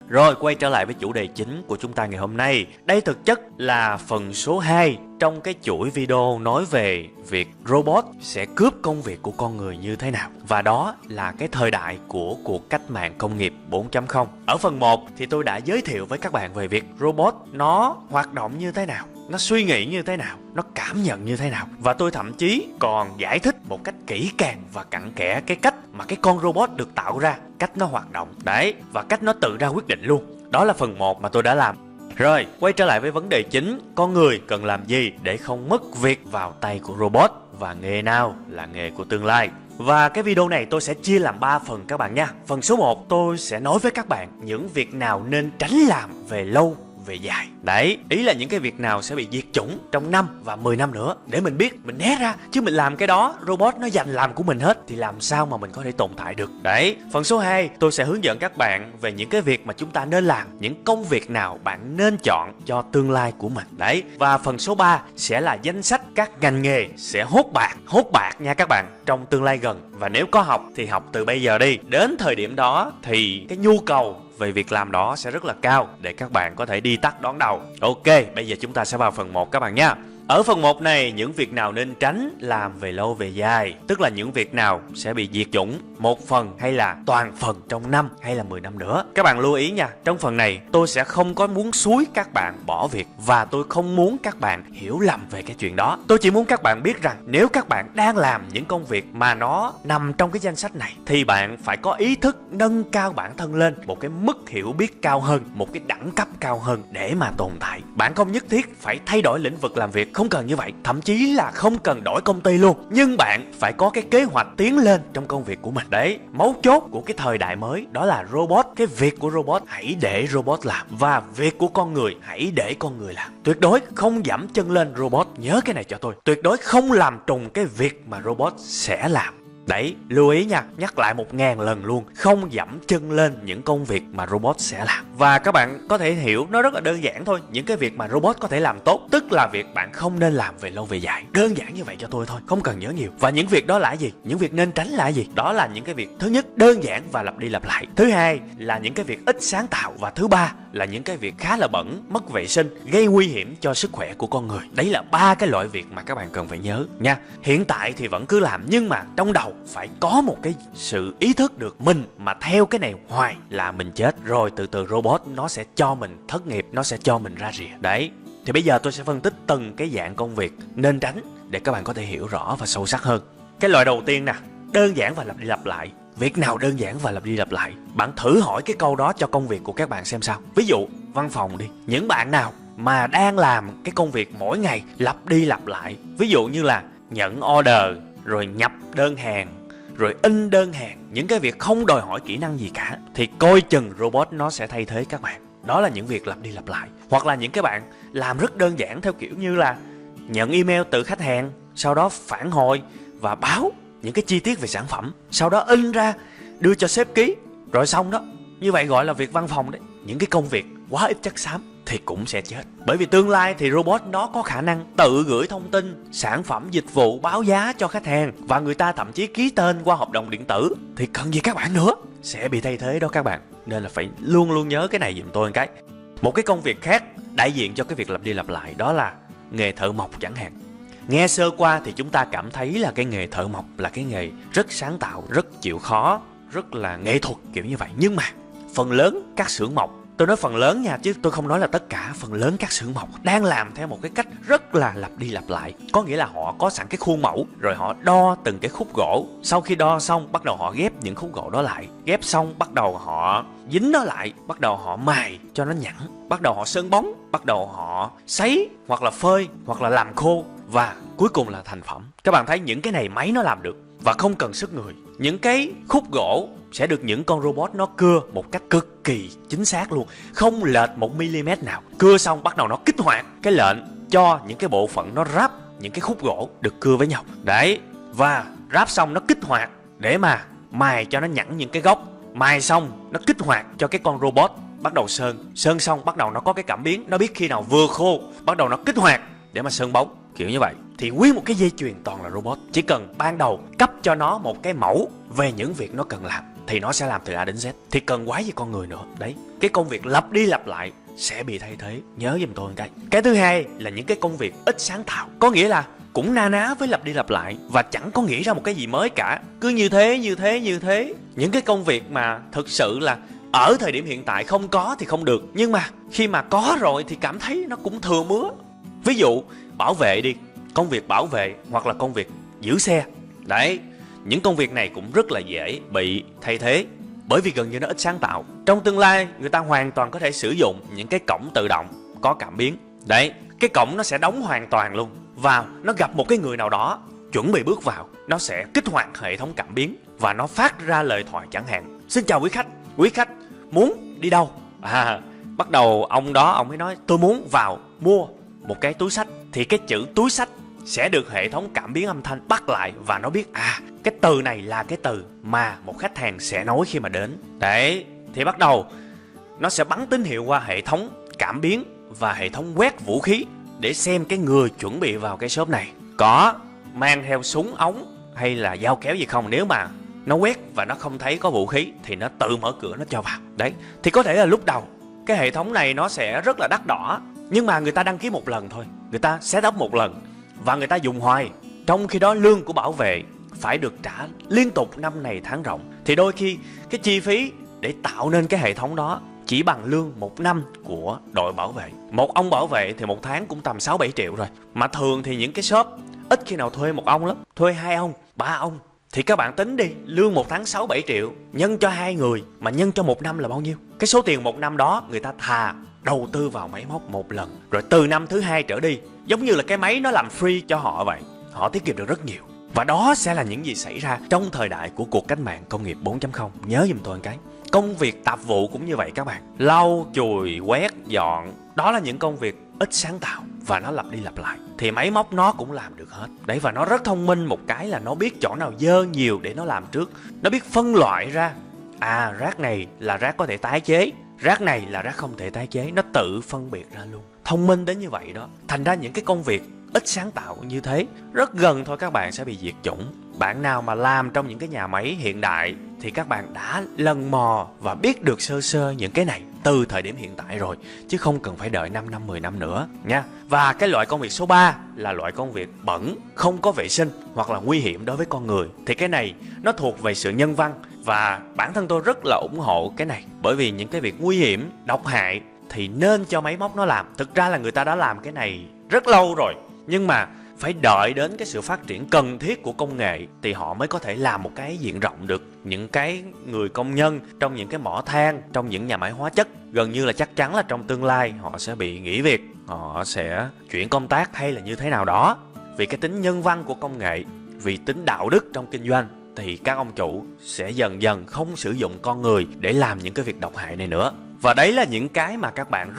Rồi, quay trở lại với chủ đề chính của chúng ta ngày hôm nay. Đây thực chất là phần số 2 trong cái chuỗi video nói về việc robot sẽ cướp công việc của con người như thế nào. Và đó là cái thời đại của cuộc cách mạng công nghiệp 4.0. Ở phần 1 thì tôi đã giới thiệu với các bạn về việc robot nó hoạt động như thế nào, nó suy nghĩ như thế nào, nó cảm nhận như thế nào. Và tôi thậm chí còn giải thích một cách kỹ càng và cặn kẽ cái cách mà cái con robot được tạo ra, cách nó hoạt động. Đấy, và cách nó tự ra quyết định luôn. Đó là phần 1 mà tôi đã làm. Rồi, quay trở lại với vấn đề chính, con người cần làm gì để không mất việc vào tay của robot, và nghề nào là nghề của tương lai. Và cái video này tôi sẽ chia làm 3 phần các bạn nha. Phần số 1 tôi sẽ nói với các bạn những việc nào nên tránh làm về lâu về dài. Đấy, ý là những cái việc nào sẽ bị diệt chủng trong 5 và 10 năm nữa, để mình biết, mình né ra. Chứ mình làm cái đó, robot nó giành làm của mình hết thì làm sao mà mình có thể tồn tại được. Đấy, phần số 2 tôi sẽ hướng dẫn các bạn về những cái việc mà chúng ta nên làm, những công việc nào bạn nên chọn cho tương lai của mình. Đấy, và phần số 3 sẽ là danh sách các ngành nghề sẽ hốt bạc nha các bạn, trong tương lai gần. Và nếu có học thì học từ bây giờ đi. Đến thời điểm đó thì cái nhu cầu về việc làm đó sẽ rất là cao để các bạn có thể đi tắt đón đầu. Ok, bây giờ chúng ta sẽ vào phần 1 các bạn nha. Ở phần 1 này, những việc nào nên tránh làm về lâu về dài, tức là những việc nào sẽ bị diệt chủng một phần hay là toàn phần trong 5 hay là 10 năm nữa. Các bạn lưu ý nha, trong phần này tôi sẽ không có muốn xúi các bạn bỏ việc, và tôi không muốn các bạn hiểu lầm về cái chuyện đó. Tôi chỉ muốn các bạn biết rằng nếu các bạn đang làm những công việc mà nó nằm trong cái danh sách này thì bạn phải có ý thức nâng cao bản thân lên một cái mức hiểu biết cao hơn, một cái đẳng cấp cao hơn để mà tồn tại. Bạn không nhất thiết phải thay đổi lĩnh vực làm việc, không cần như vậy, thậm chí là không cần đổi công ty luôn, nhưng bạn phải có cái kế hoạch tiến lên trong công việc của mình. Đấy, mấu chốt của cái thời đại mới đó là robot. Cái việc của robot hãy để robot làm, và việc của con người hãy để con người làm. Tuyệt đối không dẫm chân lên robot, nhớ cái này cho tôi. Tuyệt đối không làm trùng cái việc mà robot sẽ làm. Đấy, lưu ý nha, nhắc lại 1000 lần luôn, không dẫm chân lên những công việc mà robot sẽ làm. Và các bạn có thể hiểu nó rất là đơn giản thôi. Những cái việc mà robot có thể làm tốt, tức là việc bạn không nên làm về lâu về dài. Đơn giản như vậy cho tôi thôi, không cần nhớ nhiều. Và những việc đó là gì? Những việc nên tránh là gì? Đó là những cái việc thứ nhất, đơn giản và lặp đi lặp lại. Thứ hai là những cái việc ít sáng tạo. Và thứ ba là những cái việc khá là bẩn, mất vệ sinh, gây nguy hiểm cho sức khỏe của con người. Đấy là 3 cái loại việc mà các bạn cần phải nhớ nha. Hiện tại thì vẫn cứ làm, nhưng mà trong đầu phải có một cái sự ý thức được mình mà theo cái này hoài là mình chết. Rồi từ từ robot nó sẽ cho mình thất nghiệp, nó sẽ cho mình ra rìa. Đấy, thì bây giờ tôi sẽ phân tích từng cái dạng công việc nên tránh để các bạn có thể hiểu rõ và sâu sắc hơn. Cái loại đầu tiên nè, đơn giản và lặp đi lặp lại. Việc nào đơn giản và lặp đi lặp lại? Bạn thử hỏi cái câu đó cho công việc của các bạn xem sao. Ví dụ văn phòng đi, những bạn nào mà đang làm cái công việc mỗi ngày lặp đi lặp lại, ví dụ như là nhận order, rồi nhập đơn hàng, rồi in đơn hàng, những cái việc không đòi hỏi kỹ năng gì cả, thì coi chừng robot nó sẽ thay thế các bạn. Đó là những việc lặp đi lặp lại. Hoặc là những cái bạn làm rất đơn giản theo kiểu như là nhận email từ khách hàng, sau đó phản hồi và báo những cái chi tiết về sản phẩm, sau đó in ra đưa cho sếp ký, rồi xong đó. Như vậy gọi là việc văn phòng đấy. Những cái công việc quá ít chất xám thì cũng sẽ chết. Bởi vì tương lai thì robot nó có khả năng tự gửi thông tin, sản phẩm, dịch vụ, báo giá cho khách hàng, và người ta thậm chí ký tên qua hợp đồng điện tử, thì cần gì các bạn nữa, sẽ bị thay thế đó các bạn. Nên là phải luôn luôn nhớ cái này giùm tôi một cái. Một cái công việc khác đại diện cho cái việc lặp đi lặp lại đó là nghề thợ mộc chẳng hạn. Nghe sơ qua thì chúng ta cảm thấy là cái nghề thợ mộc là cái nghề rất sáng tạo, rất chịu khó, rất là nghệ thuật kiểu như vậy. Nhưng mà phần lớn các xưởng mộc, tôi nói phần lớn nha, chứ tôi không nói là tất cả, phần lớn các xưởng mộc đang làm theo một cái cách rất là lặp đi lặp lại. Có nghĩa là họ có sẵn cái khuôn mẫu, rồi họ đo từng cái khúc gỗ. Sau khi đo xong, bắt đầu họ ghép những khúc gỗ đó lại. Ghép xong, bắt đầu họ dính nó lại, bắt đầu họ mài cho nó nhẵn, bắt đầu họ sơn bóng, bắt đầu họ sấy, hoặc là phơi, hoặc là làm khô, và cuối cùng là thành phẩm. Các bạn thấy những cái này máy nó làm được và không cần sức người. Những cái khúc gỗ sẽ được những con robot nó cưa một cách cực kỳ chính xác luôn, không lệch 1mm nào. Cưa xong bắt đầu nó kích hoạt cái lệnh cho những cái bộ phận nó ráp những cái khúc gỗ được cưa với nhau. Đấy, và ráp xong nó kích hoạt để mà mài cho nó nhẵn những cái góc. Mài xong nó kích hoạt cho cái con robot bắt đầu sơn. Sơn xong bắt đầu nó có cái cảm biến, nó biết khi nào vừa khô, bắt đầu nó kích hoạt để mà sơn bóng. Kiểu như vậy thì nguyên một cái dây chuyền toàn là robot. Chỉ cần ban đầu cấp cho nó một cái mẫu về những việc nó cần làm thì nó sẽ làm từ A đến Z, thì cần quá gì con người nữa. Đấy, cái công việc lặp đi lặp lại sẽ bị thay thế. Nhớ giùm tôi một cái. Cái thứ hai là những cái công việc ít sáng tạo, có nghĩa là cũng na ná với lặp đi lặp lại và chẳng có nghĩ ra một cái gì mới cả, cứ như thế. Những cái công việc mà thực sự là ở thời điểm hiện tại không có thì không được, nhưng mà khi mà có rồi thì cảm thấy nó cũng thừa mứa. Ví dụ bảo vệ đi, công việc bảo vệ hoặc là công việc giữ xe. Đấy, những công việc này cũng rất là dễ bị thay thế, bởi vì gần như nó ít sáng tạo. Trong tương lai người ta hoàn toàn có thể sử dụng những cái cổng tự động có cảm biến. Đấy, cái cổng nó sẽ đóng hoàn toàn luôn, và nó gặp một cái người nào đó chuẩn bị bước vào, nó sẽ kích hoạt hệ thống cảm biến và nó phát ra lời thoại chẳng hạn: xin chào quý khách muốn đi đâu? Bắt đầu ông đó ông mới nói tôi muốn vào mua một cái túi xách, thì cái chữ túi xách sẽ được hệ thống cảm biến âm thanh bắt lại và nó biết cái từ này là cái từ mà một khách hàng sẽ nói khi mà đến. Đấy, thì bắt đầu nó sẽ bắn tín hiệu qua hệ thống cảm biến và hệ thống quét vũ khí để xem cái người chuẩn bị vào cái shop này có mang theo súng ống hay là dao kéo gì không. Nếu mà nó quét và nó không thấy có vũ khí thì nó tự mở cửa nó cho vào. Đấy, thì có thể là lúc đầu cái hệ thống này nó sẽ rất là đắt đỏ, nhưng mà người ta đăng ký một lần thôi, người ta set up một lần và người ta dùng hoài. Trong khi đó lương của bảo vệ phải được trả liên tục năm này tháng rộng, thì đôi khi cái chi phí để tạo nên cái hệ thống đó chỉ bằng lương một năm của đội bảo vệ. Một ông bảo vệ thì một tháng cũng tầm 6-7 triệu rồi. Mà thường thì những cái shop ít khi nào thuê một ông lắm, thuê 2 ông, 3 ông. Thì các bạn tính đi, lương một tháng 6-7 triệu nhân cho 2 người mà nhân cho một năm là bao nhiêu? Cái số tiền một năm đó người ta thà đầu tư vào máy móc một lần, rồi từ năm thứ 2 trở đi, giống như là cái máy nó làm free cho họ vậy, họ tiết kiệm được rất nhiều. Và đó sẽ là những gì xảy ra trong thời đại của cuộc cách mạng công nghiệp 4.0. Nhớ giùm tôi một cái, công việc tạp vụ cũng như vậy các bạn. Lau chùi, quét, dọn, đó là những công việc ít sáng tạo và nó lặp đi lặp lại, thì máy móc nó cũng làm được hết. Đấy, và nó rất thông minh một cái là nó biết chỗ nào dơ nhiều để nó làm trước. Nó biết phân loại ra, rác này là rác có thể tái chế, rác này là rác không thể tái chế. Nó tự phân biệt ra luôn. Thông minh đến như vậy đó. Thành ra những cái công việc ít sáng tạo như thế rất gần thôi các bạn sẽ bị diệt chủng. Bạn nào mà làm trong những cái nhà máy hiện đại thì các bạn đã lần mò và biết được sơ sơ những cái này từ thời điểm hiện tại rồi, chứ không cần phải đợi 5 năm 10 năm nữa nha. Và cái loại công việc số 3 là loại công việc bẩn, không có vệ sinh hoặc là nguy hiểm đối với con người. Thì cái này nó thuộc về sự nhân văn, và bản thân tôi rất là ủng hộ cái này, bởi vì những cái việc nguy hiểm, độc hại thì nên cho máy móc nó làm. Thực ra là người ta đã làm cái này rất lâu rồi, nhưng mà phải đợi đến cái sự phát triển cần thiết của công nghệ thì họ mới có thể làm một cái diện rộng được. Những cái người công nhân trong những cái mỏ than, trong những nhà máy hóa chất, gần như là chắc chắn là trong tương lai họ sẽ bị nghỉ việc, họ sẽ chuyển công tác hay là như thế nào đó. Vì cái tính nhân văn của công nghệ, vì tính đạo đức trong kinh doanh, thì các ông chủ sẽ dần dần không sử dụng con người để làm những cái việc độc hại này nữa. Và đấy là những cái mà các bạn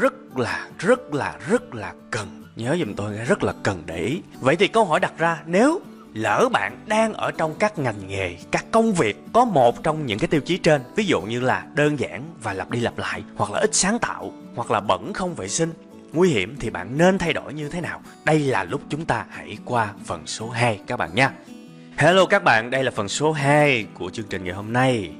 rất là cần. Nhớ giùm tôi, rất là cần để ý. Vậy thì câu hỏi đặt ra, nếu lỡ bạn đang ở trong các ngành nghề, các công việc có một trong những cái tiêu chí trên, ví dụ như là đơn giản và lặp đi lặp lại, hoặc là ít sáng tạo, hoặc là bẩn không vệ sinh, nguy hiểm, thì bạn nên thay đổi như thế nào? Đây là lúc chúng ta hãy qua phần số 2 các bạn nha. Hello các bạn, đây là phần số 2 của chương trình ngày hôm nay.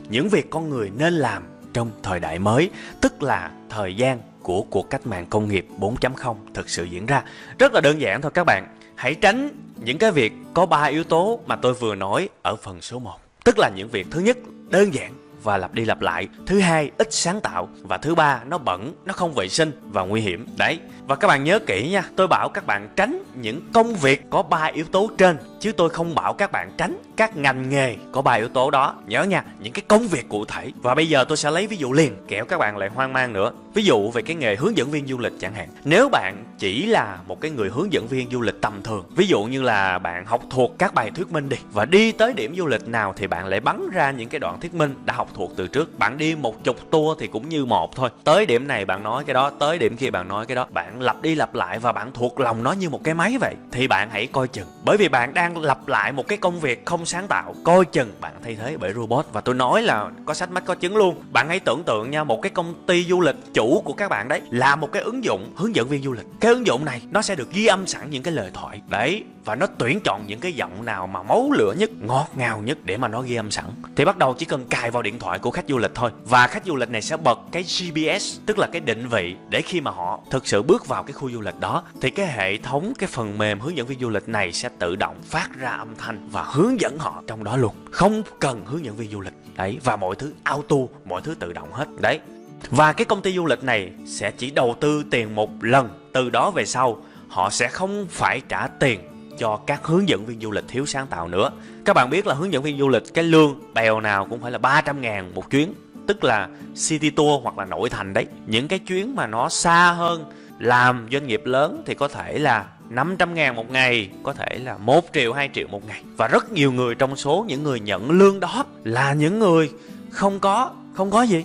Những việc con người nên làm trong thời đại mới, tức là thời gian của cuộc cách mạng công nghiệp 4.0 thực sự diễn ra. Rất là đơn giản thôi các bạn. Hãy tránh những cái việc có 3 yếu tố mà tôi vừa nói ở phần số 1. Tức là những việc thứ nhất, đơn giản và lặp đi lặp lại. Thứ hai, ít sáng tạo. Và thứ ba, nó bẩn, nó không vệ sinh và nguy hiểm. Đấy, và các bạn nhớ kỹ nha. Tôi bảo các bạn tránh những công việc có 3 yếu tố trên, chứ tôi không bảo các bạn tránh các ngành nghề có 3 yếu tố đó. Nhớ nha, những cái công việc cụ thể. Và bây giờ tôi sẽ lấy ví dụ liền, kẻo các bạn lại hoang mang nữa. Ví dụ về cái nghề hướng dẫn viên du lịch chẳng hạn. Nếu bạn chỉ là một cái người hướng dẫn viên du lịch tầm thường, ví dụ như là bạn học thuộc các bài thuyết minh đi, và đi tới điểm du lịch nào thì bạn lại bắn ra những cái đoạn thuyết minh đã học thuộc từ trước. Bạn đi 10 tour thì cũng như một thôi. Tới điểm này bạn nói cái đó, tới điểm kia bạn nói cái đó. Bạn lặp đi lặp lại và bạn thuộc lòng nó như một cái máy vậy. Thì bạn hãy coi chừng, bởi vì bạn đang lặp lại một cái công việc không sáng tạo. Coi chừng bạn thay thế bởi robot. Và tôi nói là có sách mách có chứng luôn. Bạn hãy tưởng tượng nha, một cái công ty du lịch, chủ của các bạn đấy là một cái ứng dụng hướng dẫn viên du lịch. Cái ứng dụng này nó sẽ được ghi âm sẵn những cái lời thoại đấy, và nó tuyển chọn những cái giọng nào mà máu lửa nhất, ngọt ngào nhất để mà nó ghi âm sẵn. Thì bắt đầu chỉ cần cài vào điện thoại của khách du lịch thôi, và khách du lịch này sẽ bật cái GPS, tức là cái định vị, để khi mà họ thực sự bước vào cái khu du lịch đó thì cái hệ thống, cái phần mềm hướng dẫn viên du lịch này sẽ tự động phát ra âm thanh và hướng dẫn họ trong đó luôn, không cần hướng dẫn viên du lịch. Đấy, và mọi thứ auto, mọi thứ tự động hết. Đấy. Và cái công ty du lịch này sẽ chỉ đầu tư tiền một lần, từ đó về sau họ sẽ không phải trả tiền cho các hướng dẫn viên du lịch thiếu sáng tạo nữa. Các bạn biết là hướng dẫn viên du lịch cái lương bèo nào cũng phải là 300.000 một chuyến, tức là city tour hoặc là nội thành đấy. Những cái chuyến mà nó xa hơn, làm doanh nghiệp lớn thì có thể là 500.000 một ngày, có thể là 1 triệu, 2 triệu một ngày. Và rất nhiều người trong số những người nhận lương đó là những người không có gì?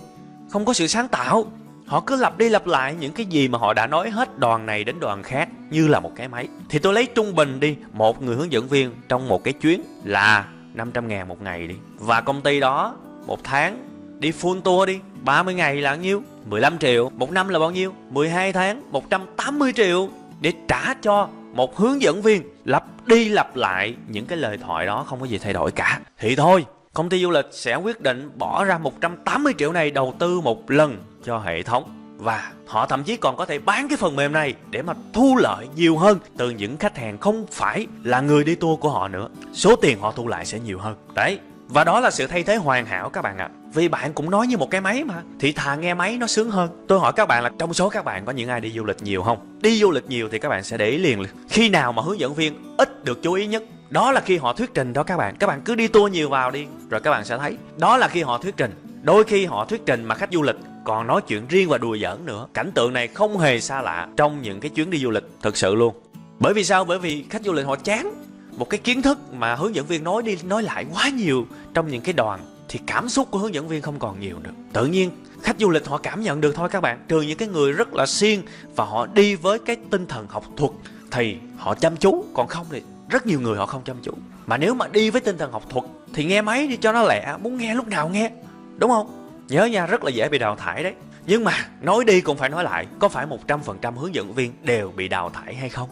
Không có sự sáng tạo. Họ cứ lặp đi lặp lại những cái gì mà họ đã nói hết đoàn này đến đoàn khác như là một cái máy. Thì tôi lấy trung bình đi, một người hướng dẫn viên trong một cái chuyến là 500.000 một ngày đi. Và công ty đó một tháng đi full tour đi, 30 ngày là bao nhiêu? 15 triệu. Một năm là bao nhiêu? 12 tháng, 180 triệu để trả cho một hướng dẫn viên lặp đi lặp lại những cái lời thoại đó, không có gì thay đổi cả. Thì thôi, công ty du lịch sẽ quyết định bỏ ra 180 triệu này đầu tư một lần cho hệ thống. Và họ thậm chí còn có thể bán cái phần mềm này để mà thu lợi nhiều hơn từ những khách hàng không phải là người đi tour của họ nữa. Số tiền họ thu lại sẽ nhiều hơn. Đấy. Và đó là sự thay thế hoàn hảo các bạn ạ. Vì bạn cũng nói như một cái máy mà, thì thà nghe máy nó sướng hơn. Tôi hỏi các bạn là trong số các bạn có những ai đi du lịch nhiều không? Đi du lịch nhiều thì các bạn sẽ để ý liền. Khi nào mà hướng dẫn viên ít được chú ý nhất? Đó là khi họ thuyết trình đó các bạn. Các bạn cứ đi tour nhiều vào đi, rồi các bạn sẽ thấy. Đó là khi họ thuyết trình. Đôi khi họ thuyết trình mà khách du lịch còn nói chuyện riêng và đùa giỡn nữa. Cảnh tượng này không hề xa lạ trong những cái chuyến đi du lịch, thực sự luôn. Bởi vì sao? Bởi vì khách du lịch họ chán một cái kiến thức mà hướng dẫn viên nói đi nói lại quá nhiều trong những cái đoàn, thì cảm xúc của hướng dẫn viên không còn nhiều nữa. Tự nhiên khách du lịch họ cảm nhận được thôi các bạn. Trừ những cái người rất là siêng và họ đi với cái tinh thần học thuật thì họ chăm chú, còn không thì rất nhiều người họ không chăm chú. Mà nếu mà đi với tinh thần học thuật thì nghe máy đi cho nó lẹ, muốn nghe lúc nào nghe, đúng không? Nhớ nha, rất là dễ bị đào thải đấy. Nhưng mà nói đi cũng phải nói lại, có phải 100% hướng dẫn viên đều bị đào thải hay không?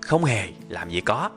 Không hề, làm gì có.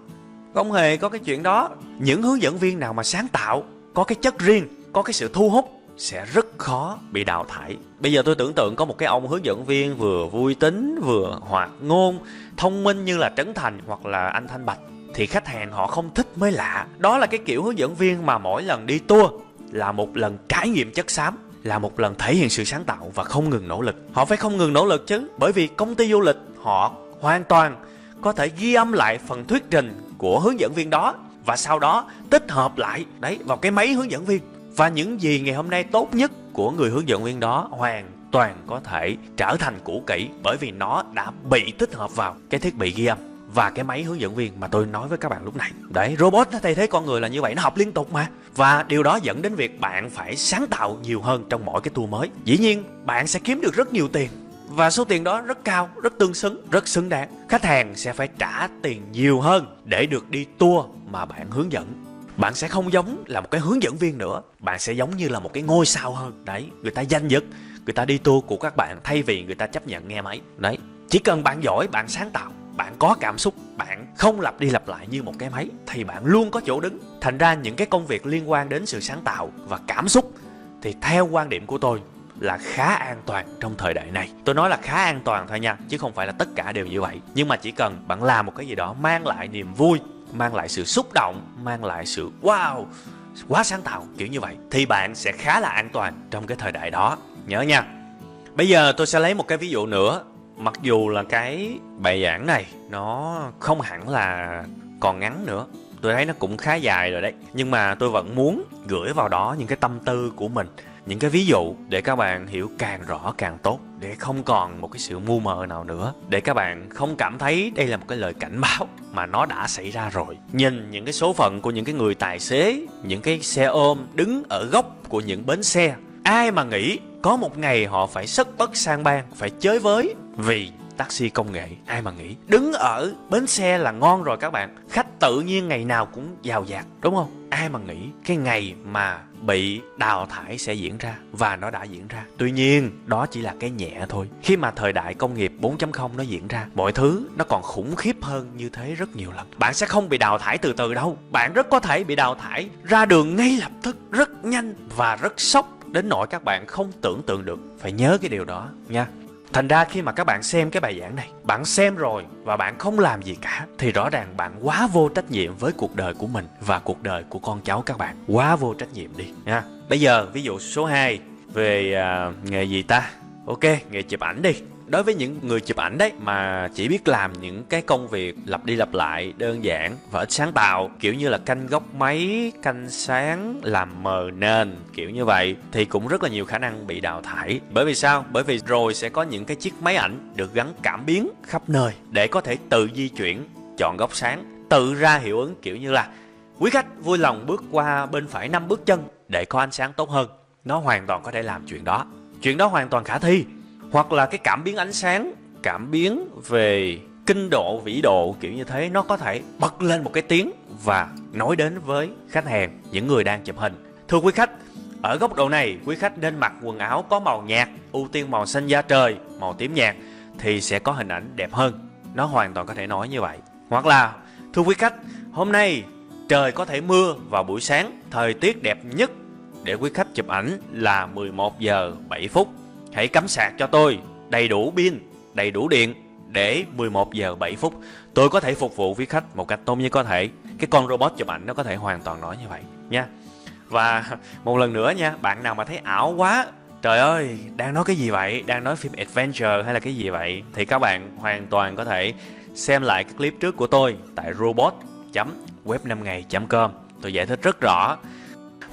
Không hề có cái chuyện đó. Những hướng dẫn viên nào mà sáng tạo, có cái chất riêng, có cái sự thu hút sẽ rất khó bị đào thải. Bây giờ tôi tưởng tượng có một cái ông hướng dẫn viên vừa vui tính, vừa hoạt ngôn, thông minh như là Trấn Thành hoặc là anh Thanh Bạch, thì khách hàng họ không thích mới lạ. Đó là cái kiểu hướng dẫn viên mà mỗi lần đi tour là một lần trải nghiệm chất xám, là một lần thể hiện sự sáng tạo và không ngừng nỗ lực. Họ phải không ngừng nỗ lực chứ, bởi vì công ty du lịch họ hoàn toàn có thể ghi âm lại phần thuyết trình của hướng dẫn viên đó và sau đó tích hợp lại đấy vào cái máy hướng dẫn viên. Và những gì ngày hôm nay tốt nhất của người hướng dẫn viên đó hoàn toàn có thể trở thành cũ kỹ, bởi vì nó đã bị tích hợp vào cái thiết bị ghi âm và cái máy hướng dẫn viên mà tôi nói với các bạn lúc này. Đấy, robot nó thay thế con người là như vậy, nó học liên tục mà. Và điều đó dẫn đến việc bạn phải sáng tạo nhiều hơn trong mỗi cái tour mới. Dĩ nhiên bạn sẽ kiếm được rất nhiều tiền, và số tiền đó rất cao, rất tương xứng, rất xứng đáng. Khách hàng sẽ phải trả tiền nhiều hơn để được đi tour mà bạn hướng dẫn. Bạn sẽ không giống là một cái hướng dẫn viên nữa, bạn sẽ giống như là một cái ngôi sao hơn. Đấy, người ta danh dật, người ta đi tour của các bạn thay vì người ta chấp nhận nghe máy. Đấy, chỉ cần bạn giỏi, bạn sáng tạo, bạn có cảm xúc, bạn không lặp đi lặp lại như một cái máy, thì bạn luôn có chỗ đứng. Thành ra những cái công việc liên quan đến sự sáng tạo và cảm xúc thì theo quan điểm của tôi là khá an toàn trong thời đại này. Tôi nói là khá an toàn thôi nha, chứ không phải là tất cả đều như vậy. Nhưng mà chỉ cần bạn làm một cái gì đó mang lại niềm vui, mang lại sự xúc động, mang lại sự wow, quá sáng tạo kiểu như vậy, thì bạn sẽ khá là an toàn trong cái thời đại đó. Nhớ nha. Bây giờ tôi sẽ lấy một cái ví dụ nữa. Mặc dù là cái bài giảng này nó không hẳn là còn ngắn nữa, tôi thấy nó cũng khá dài rồi đấy, nhưng mà tôi vẫn muốn gửi vào đó những cái tâm tư của mình, những cái ví dụ để các bạn hiểu càng rõ càng tốt, để không còn một cái sự mù mờ nào nữa, để các bạn không cảm thấy đây là một cái lời cảnh báo mà nó đã xảy ra rồi. Nhìn những cái số phận của những cái người tài xế, những cái xe ôm đứng ở góc của những bến xe, ai mà nghĩ có một ngày họ phải sất bất sang bang, phải chới với vì taxi công nghệ. Ai mà nghĩ đứng ở bến xe là ngon rồi các bạn. Khách tự nhiên ngày nào cũng giàu dạt, đúng không? Ai mà nghĩ cái ngày mà bị đào thải sẽ diễn ra, và nó đã diễn ra. Tuy nhiên đó chỉ là cái nhẹ thôi. Khi mà thời đại công nghiệp 4.0 nó diễn ra, mọi thứ nó còn khủng khiếp hơn như thế rất nhiều lần. Bạn sẽ không bị đào thải từ từ đâu, bạn rất có thể bị đào thải ra đường ngay lập tức, rất nhanh và rất sốc, đến nỗi các bạn không tưởng tượng được. Phải nhớ cái điều đó nha. Thành ra khi mà các bạn xem cái bài giảng này, bạn xem rồi và bạn không làm gì cả, thì rõ ràng bạn quá vô trách nhiệm với cuộc đời của mình và cuộc đời của con cháu các bạn. Quá vô trách nhiệm đi nha. Bây giờ ví dụ số 2 về nghề gì ta? Ok, nghề chụp ảnh đi. Đối với những người chụp ảnh đấy mà chỉ biết làm những cái công việc lặp đi lặp lại, đơn giản và ít sáng tạo, kiểu như là canh góc máy, canh sáng, làm mờ nền, kiểu như vậy, thì cũng rất là nhiều khả năng bị đào thải. Bởi vì sao? Bởi vì rồi sẽ có những cái chiếc máy ảnh được gắn cảm biến khắp nơi để có thể tự di chuyển, chọn góc sáng, tự ra hiệu ứng, kiểu như là quý khách vui lòng bước qua bên phải 5 bước chân để có ánh sáng tốt hơn. Nó hoàn toàn có thể làm chuyện đó. Chuyện đó hoàn toàn khả thi. Hoặc là cái cảm biến ánh sáng, cảm biến về kinh độ, vĩ độ, kiểu như thế, nó có thể bật lên một cái tiếng và nói đến với khách hàng, những người đang chụp hình. Thưa quý khách, ở góc độ này, quý khách nên mặc quần áo có màu nhạt, ưu tiên màu xanh da trời, màu tím nhạt, thì sẽ có hình ảnh đẹp hơn. Nó hoàn toàn có thể nói như vậy. Hoặc là, thưa quý khách, hôm nay trời có thể mưa vào buổi sáng, thời tiết đẹp nhất để quý khách chụp ảnh là 11 giờ 7 phút. Hãy cắm sạc cho tôi đầy đủ pin, đầy đủ điện để 11 giờ 7 phút tôi có thể phục vụ quý khách một cách tốt nhất có thể. Cái con robot chụp ảnh nó có thể hoàn toàn nói như vậy nha. Và một lần nữa nha, bạn nào mà thấy ảo quá, trời ơi, đang nói cái gì vậy? Đang nói phim adventure hay là cái gì vậy? Thì các bạn hoàn toàn có thể xem lại cái clip trước của tôi tại robot.web5ngày.com. Tôi giải thích rất rõ.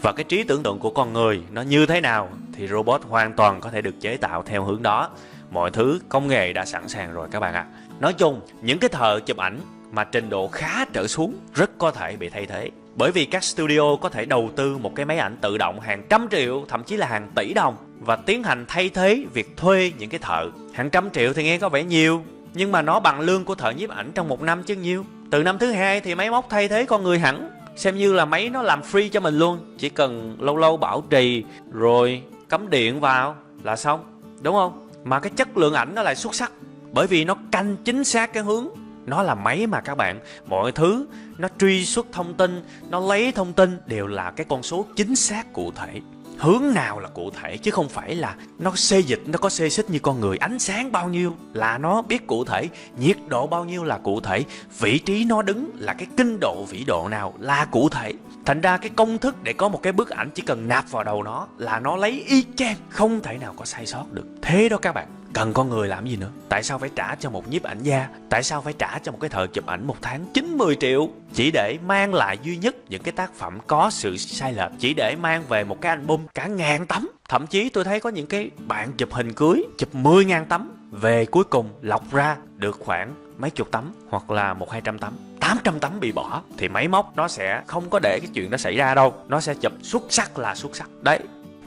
Và cái trí tưởng tượng của con người nó như thế nào thì robot hoàn toàn có thể được chế tạo theo hướng đó. Mọi thứ công nghệ đã sẵn sàng rồi các bạn ạ. Nói chung, những cái thợ chụp ảnh mà trình độ khá trở xuống rất có thể bị thay thế. Bởi vì các studio có thể đầu tư một cái máy ảnh tự động hàng trăm triệu, thậm chí là hàng tỷ đồng, và tiến hành thay thế việc thuê những cái thợ. Hàng trăm triệu thì nghe có vẻ nhiều, nhưng mà nó bằng lương của thợ nhiếp ảnh trong một năm chứ nhiêu. Từ năm thứ 2 thì máy móc thay thế con người hẳn, xem như là máy nó làm free cho mình luôn. Chỉ cần lâu lâu bảo trì rồi cắm điện vào là xong, đúng không? Mà cái chất lượng ảnh nó lại xuất sắc, bởi vì nó canh chính xác cái hướng. Nó là máy mà các bạn, mọi thứ nó truy xuất thông tin, nó lấy thông tin đều là cái con số chính xác cụ thể. Hướng nào là cụ thể, chứ không phải là nó xê dịch, nó có xê xích như con người. Ánh sáng bao nhiêu là nó biết cụ thể, nhiệt độ bao nhiêu là cụ thể, vị trí nó đứng là cái kinh độ vĩ độ nào là cụ thể. Thành ra cái công thức để có một cái bức ảnh chỉ cần nạp vào đầu nó là nó lấy y chang, không thể nào có sai sót được. Thế đó các bạn, cần con người làm gì nữa? Tại sao phải trả cho một nhiếp ảnh gia? Tại sao phải trả cho một cái thợ chụp ảnh một tháng 90 triệu chỉ để mang lại duy nhất những cái tác phẩm có sự sai lệch, chỉ để mang về một cái album cả ngàn tấm? Thậm chí tôi thấy có những cái bạn chụp hình cưới chụp 10.000 tấm, về cuối cùng lọc ra được khoảng mấy chục tấm hoặc là 100-200 tấm. 800 tấm bị bỏ thì máy móc nó sẽ không có để cái chuyện đó xảy ra đâu. Nó sẽ chụp xuất sắc là xuất sắc. Đấy,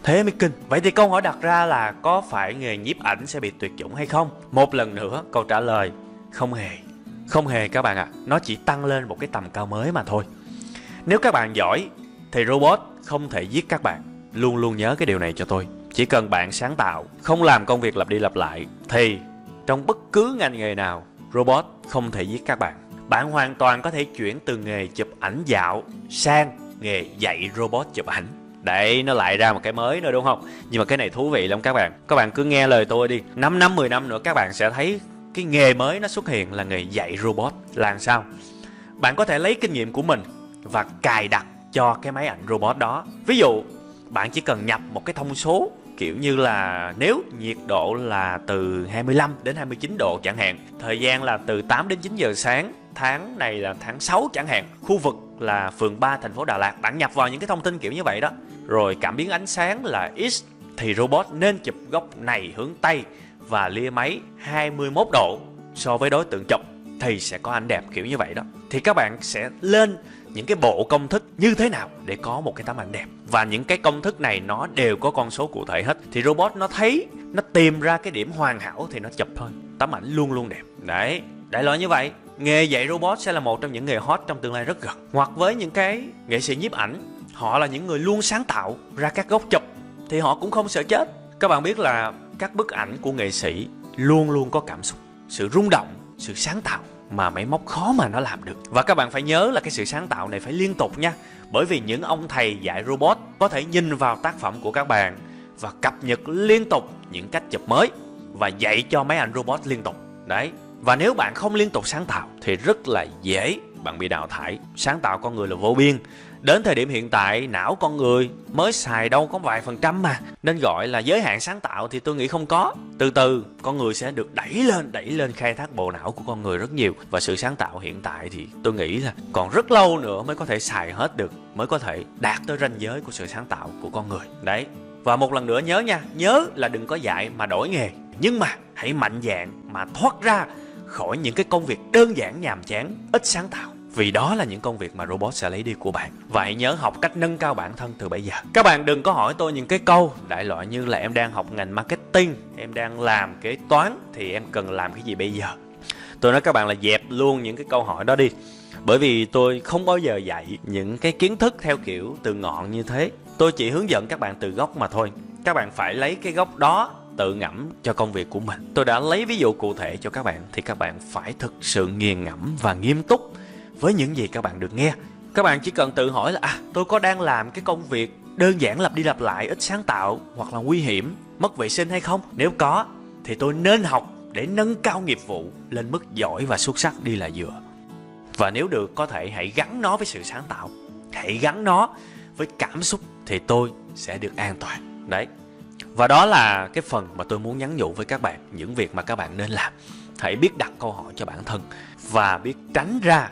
thế mới kinh. Vậy thì câu hỏi đặt ra là có phải nghề nhiếp ảnh sẽ bị tuyệt chủng hay không? Một lần nữa câu trả lời không hề. Không hề các bạn ạ. Nó chỉ tăng lên một cái tầm cao mới mà thôi. Nếu các bạn giỏi thì robot không thể giết các bạn. Luôn luôn nhớ cái điều này cho tôi. Chỉ cần bạn sáng tạo, không làm công việc lặp đi lặp lại, thì trong bất cứ ngành nghề nào, robot không thể giết các bạn. Bạn hoàn toàn có thể chuyển từ nghề chụp ảnh dạo sang nghề dạy robot chụp ảnh. Đấy, nó lại ra một cái mới nữa đúng không? Nhưng mà cái này thú vị lắm các bạn. Các bạn cứ nghe lời tôi đi. 5 năm, 10 năm nữa các bạn sẽ thấy cái nghề mới nó xuất hiện là nghề dạy robot. Là sao? Bạn có thể lấy kinh nghiệm của mình và cài đặt cho cái máy ảnh robot đó. Ví dụ, bạn chỉ cần nhập một cái thông số, kiểu như là nếu nhiệt độ là từ 25 đến 29 độ chẳng hạn, thời gian là từ 8 đến 9 giờ sáng, tháng này là tháng 6 chẳng hạn, khu vực là phường 3 thành phố Đà Lạt. Bạn nhập vào những cái thông tin kiểu như vậy đó. Rồi cảm biến ánh sáng là X thì robot nên chụp góc này hướng Tây và lia máy 21 độ so với đối tượng chụp thì sẽ có ảnh đẹp, kiểu như vậy đó. Thì các bạn sẽ lên những cái bộ công thức như thế nào để có một cái tấm ảnh đẹp. Và những cái công thức này nó đều có con số cụ thể hết. Thì robot nó thấy, nó tìm ra cái điểm hoàn hảo thì nó chụp thôi. Tấm ảnh luôn luôn đẹp. Đấy, đại loại như vậy. nghề dạy robot sẽ là một trong những nghề hot trong tương lai rất gần. Hoặc với những cái nghệ sĩ nhiếp ảnh, họ là những người luôn sáng tạo ra các góc chụp thì họ cũng không sợ chết. Các bạn biết là các bức ảnh của nghệ sĩ luôn luôn có cảm xúc, sự rung động, sự sáng tạo mà máy móc khó mà nó làm được. Và các bạn phải nhớ là cái sự sáng tạo này phải liên tục nha. Bởi vì những ông thầy dạy robot có thể nhìn vào tác phẩm của các bạn và cập nhật liên tục những cách chụp mới và dạy cho máy ảnh robot liên tục. Đấy. Và nếu bạn không liên tục sáng tạo thì rất là dễ bạn bị đào thải. Sáng tạo con người là vô biên. Đến thời điểm hiện tại, não con người mới xài đâu có vài % mà. Nên gọi là giới hạn sáng tạo thì tôi nghĩ không có. Từ từ, con người sẽ được đẩy lên khai thác bộ não của con người rất nhiều. Và sự sáng tạo hiện tại thì tôi nghĩ là còn rất lâu nữa mới có thể xài hết được, mới có thể đạt tới ranh giới của sự sáng tạo của con người. Đấy. Và một lần nữa nhớ nha, nhớ là đừng có dạy mà đổi nghề. Nhưng mà hãy mạnh dạn mà thoát ra khỏi những cái công việc đơn giản nhàm chán, ít sáng tạo. Vì đó là những công việc mà robot sẽ lấy đi của bạn. Và hãy nhớ học cách nâng cao bản thân từ bây giờ. Các bạn đừng có hỏi tôi những cái câu đại loại như là em đang học ngành marketing, em đang làm kế toán thì em cần làm cái gì bây giờ. Tôi nói các bạn là dẹp luôn những cái câu hỏi đó đi. Bởi vì tôi không bao giờ dạy những cái kiến thức theo kiểu từ ngọn như thế. Tôi chỉ hướng dẫn các bạn từ gốc mà thôi. Các bạn phải lấy cái gốc đó tự ngẫm cho công việc của mình. Tôi đã lấy ví dụ cụ thể cho các bạn thì các bạn phải thực sự nghiền ngẫm và nghiêm túc với những gì các bạn được nghe. Các bạn chỉ cần tự hỏi là tôi có đang làm cái công việc đơn giản lặp đi lặp lại, ít sáng tạo hoặc là nguy hiểm, mất vệ sinh hay không? Nếu có thì tôi nên học để nâng cao nghiệp vụ lên mức giỏi và xuất sắc đi là vừa. Và nếu được có thể hãy gắn nó với sự sáng tạo, hãy gắn nó với cảm xúc thì tôi sẽ được an toàn. Đấy. Và đó là cái phần mà tôi muốn nhắn nhủ với các bạn, những việc mà các bạn nên làm. Hãy biết đặt câu hỏi cho bản thân và biết tránh ra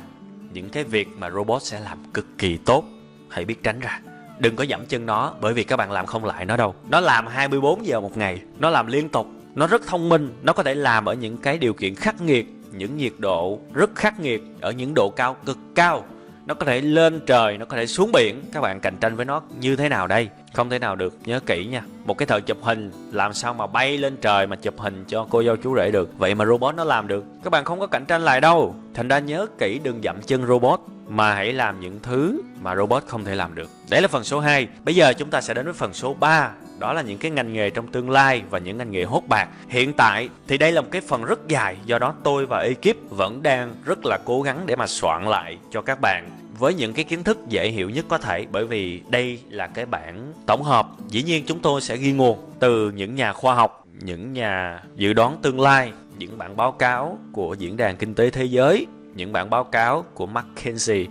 những cái việc mà robot sẽ làm cực kỳ tốt. Hãy biết tránh ra. Đừng có dẫm chân nó, bởi vì các bạn làm không lại nó đâu. Nó làm 24 giờ một ngày, nó làm liên tục, nó rất thông minh, nó có thể làm ở những cái điều kiện khắc nghiệt, những nhiệt độ rất khắc nghiệt, ở những độ cao cực cao. Nó có thể lên trời, nó có thể xuống biển. Các bạn cạnh tranh với nó như thế nào đây? Không thể nào được, nhớ kỹ nha. Một cái thợ chụp hình làm sao mà bay lên trời mà chụp hình cho cô dâu chú rể được. Vậy mà robot nó làm được. Các bạn không có cạnh tranh lại đâu. Thành ra nhớ kỹ, đừng dậm chân robot, mà hãy làm những thứ mà robot không thể làm được. Đấy là phần số 2. Bây giờ chúng ta sẽ đến với phần số 3. Đó là những cái ngành nghề trong tương lai và những ngành nghề hốt bạc. Hiện tại thì đây là một cái phần rất dài, do đó tôi và ekip vẫn đang rất là cố gắng để mà soạn lại cho các bạn với những cái kiến thức dễ hiểu nhất có thể. Bởi vì đây là cái bản tổng hợp. Dĩ nhiên chúng tôi sẽ ghi nguồn từ những nhà khoa học, những nhà dự đoán tương lai, những bản báo cáo của Diễn đàn Kinh tế Thế giới, những bản báo cáo của McKinsey,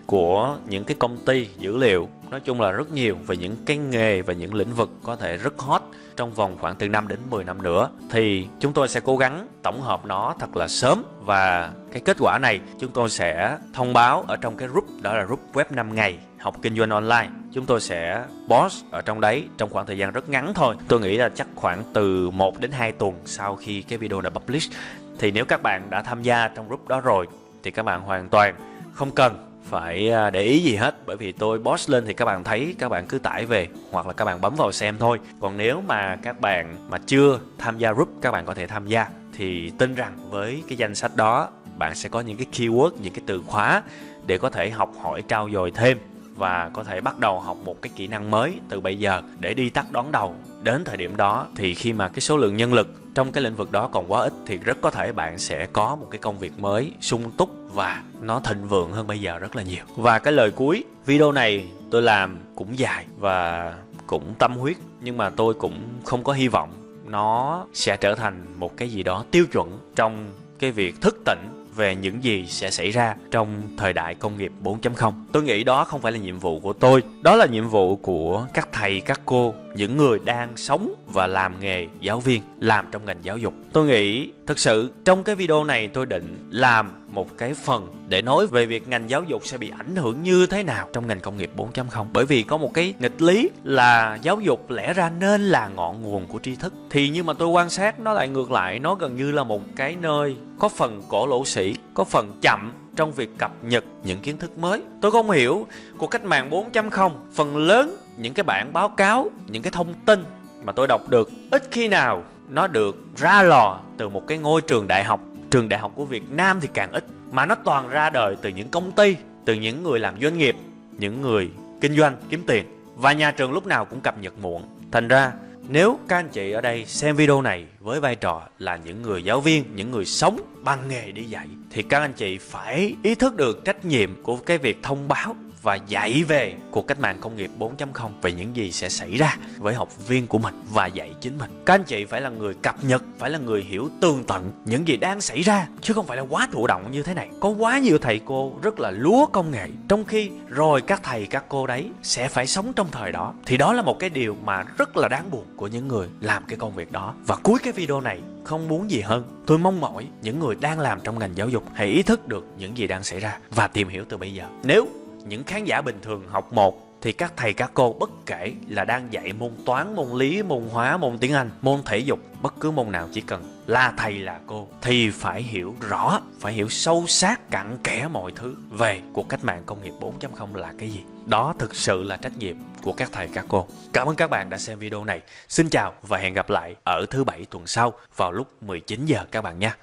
của những cái công ty dữ liệu. Nói chung là rất nhiều về những cái nghề và những lĩnh vực có thể rất hot trong vòng khoảng từ 5 đến 10 năm nữa. Thì chúng tôi sẽ cố gắng tổng hợp nó thật là sớm. Và cái kết quả này chúng tôi sẽ thông báo ở trong cái group, đó là group web 5 ngày học kinh doanh online. Chúng tôi sẽ post ở trong đấy trong khoảng thời gian rất ngắn thôi. Tôi nghĩ là chắc khoảng từ 1 đến 2 tuần sau khi cái video đã publish. Thì nếu các bạn đã tham gia trong group đó rồi thì các bạn hoàn toàn không cần phải để ý gì hết. Bởi vì tôi post lên thì các bạn thấy, các bạn cứ tải về hoặc là các bạn bấm vào xem thôi. Còn nếu mà các bạn mà chưa tham gia group, các bạn có thể tham gia. Thì tin rằng với cái danh sách đó, bạn sẽ có những cái keyword, những cái từ khóa để có thể học hỏi trau dồi thêm. Và có thể bắt đầu học một cái kỹ năng mới từ bây giờ để đi tắt đón đầu. Đến thời điểm đó thì khi mà cái số lượng nhân lực trong cái lĩnh vực đó còn quá ít thì rất có thể bạn sẽ có một cái công việc mới sung túc và nó thịnh vượng hơn bây giờ rất là nhiều. Và cái lời cuối, video này tôi làm cũng dài và cũng tâm huyết, nhưng mà tôi cũng không có hy vọng nó sẽ trở thành một cái gì đó tiêu chuẩn trong cái việc thức tỉnh về những gì sẽ xảy ra trong thời đại công nghiệp 4.0. Tôi nghĩ đó không phải là nhiệm vụ của tôi, đó là nhiệm vụ của các thầy, các cô, những người đang sống và làm nghề giáo viên, làm trong ngành giáo dục. Tôi nghĩ thực sự trong cái video này tôi định làm một cái phần để nói về việc ngành giáo dục sẽ bị ảnh hưởng như thế nào trong ngành công nghiệp 4.0. Bởi vì có một cái nghịch lý là giáo dục lẽ ra nên là ngọn nguồn của tri thức, thì nhưng mà tôi quan sát nó lại ngược lại. Nó gần như là một cái nơi có phần cổ lỗ sĩ, có phần chậm trong việc cập nhật những kiến thức mới. Tôi không hiểu cuộc cách mạng 4.0, phần lớn những cái bản báo cáo, những cái thông tin mà tôi đọc được, ít khi nào nó được ra lò từ một cái ngôi trường đại học. Trường đại học của Việt Nam thì càng ít. mà nó toàn ra đời từ những công ty, từ những người làm doanh nghiệp, những người kinh doanh kiếm tiền. Và nhà trường lúc nào cũng cập nhật muộn. Thành ra nếu các anh chị ở đây xem video này với vai trò là những người giáo viên, những người sống bằng nghề đi dạy, thì các anh chị phải ý thức được trách nhiệm của cái việc thông báo và dạy về cuộc cách mạng công nghiệp 4.0, về những gì sẽ xảy ra với học viên của mình và dạy chính mình. Các anh chị phải là người cập nhật, phải là người hiểu tường tận những gì đang xảy ra, chứ không phải là quá thụ động như thế này. Có quá nhiều thầy cô rất là lúa công nghệ, trong khi rồi các thầy các cô đấy sẽ phải sống trong thời đó. Thì đó là một cái điều mà rất là đáng buồn của những người làm cái công việc đó. Và cuối cái video này không muốn gì hơn, tôi mong mỏi những người đang làm trong ngành giáo dục hãy ý thức được những gì đang xảy ra và tìm hiểu từ bây giờ. Nếu những khán giả bình thường học 1 thì các thầy các cô bất kể là đang dạy môn toán, môn lý, môn hóa, môn tiếng Anh, môn thể dục, bất cứ môn nào, chỉ cần là thầy là cô thì phải hiểu rõ, phải hiểu sâu sát cặn kẽ mọi thứ về cuộc cách mạng công nghiệp 4.0 là cái gì. Đó thực sự là trách nhiệm của các thầy các cô. Cảm ơn các bạn đã xem video này. Xin chào và hẹn gặp lại ở thứ Bảy tuần sau vào lúc 19 giờ các bạn nha.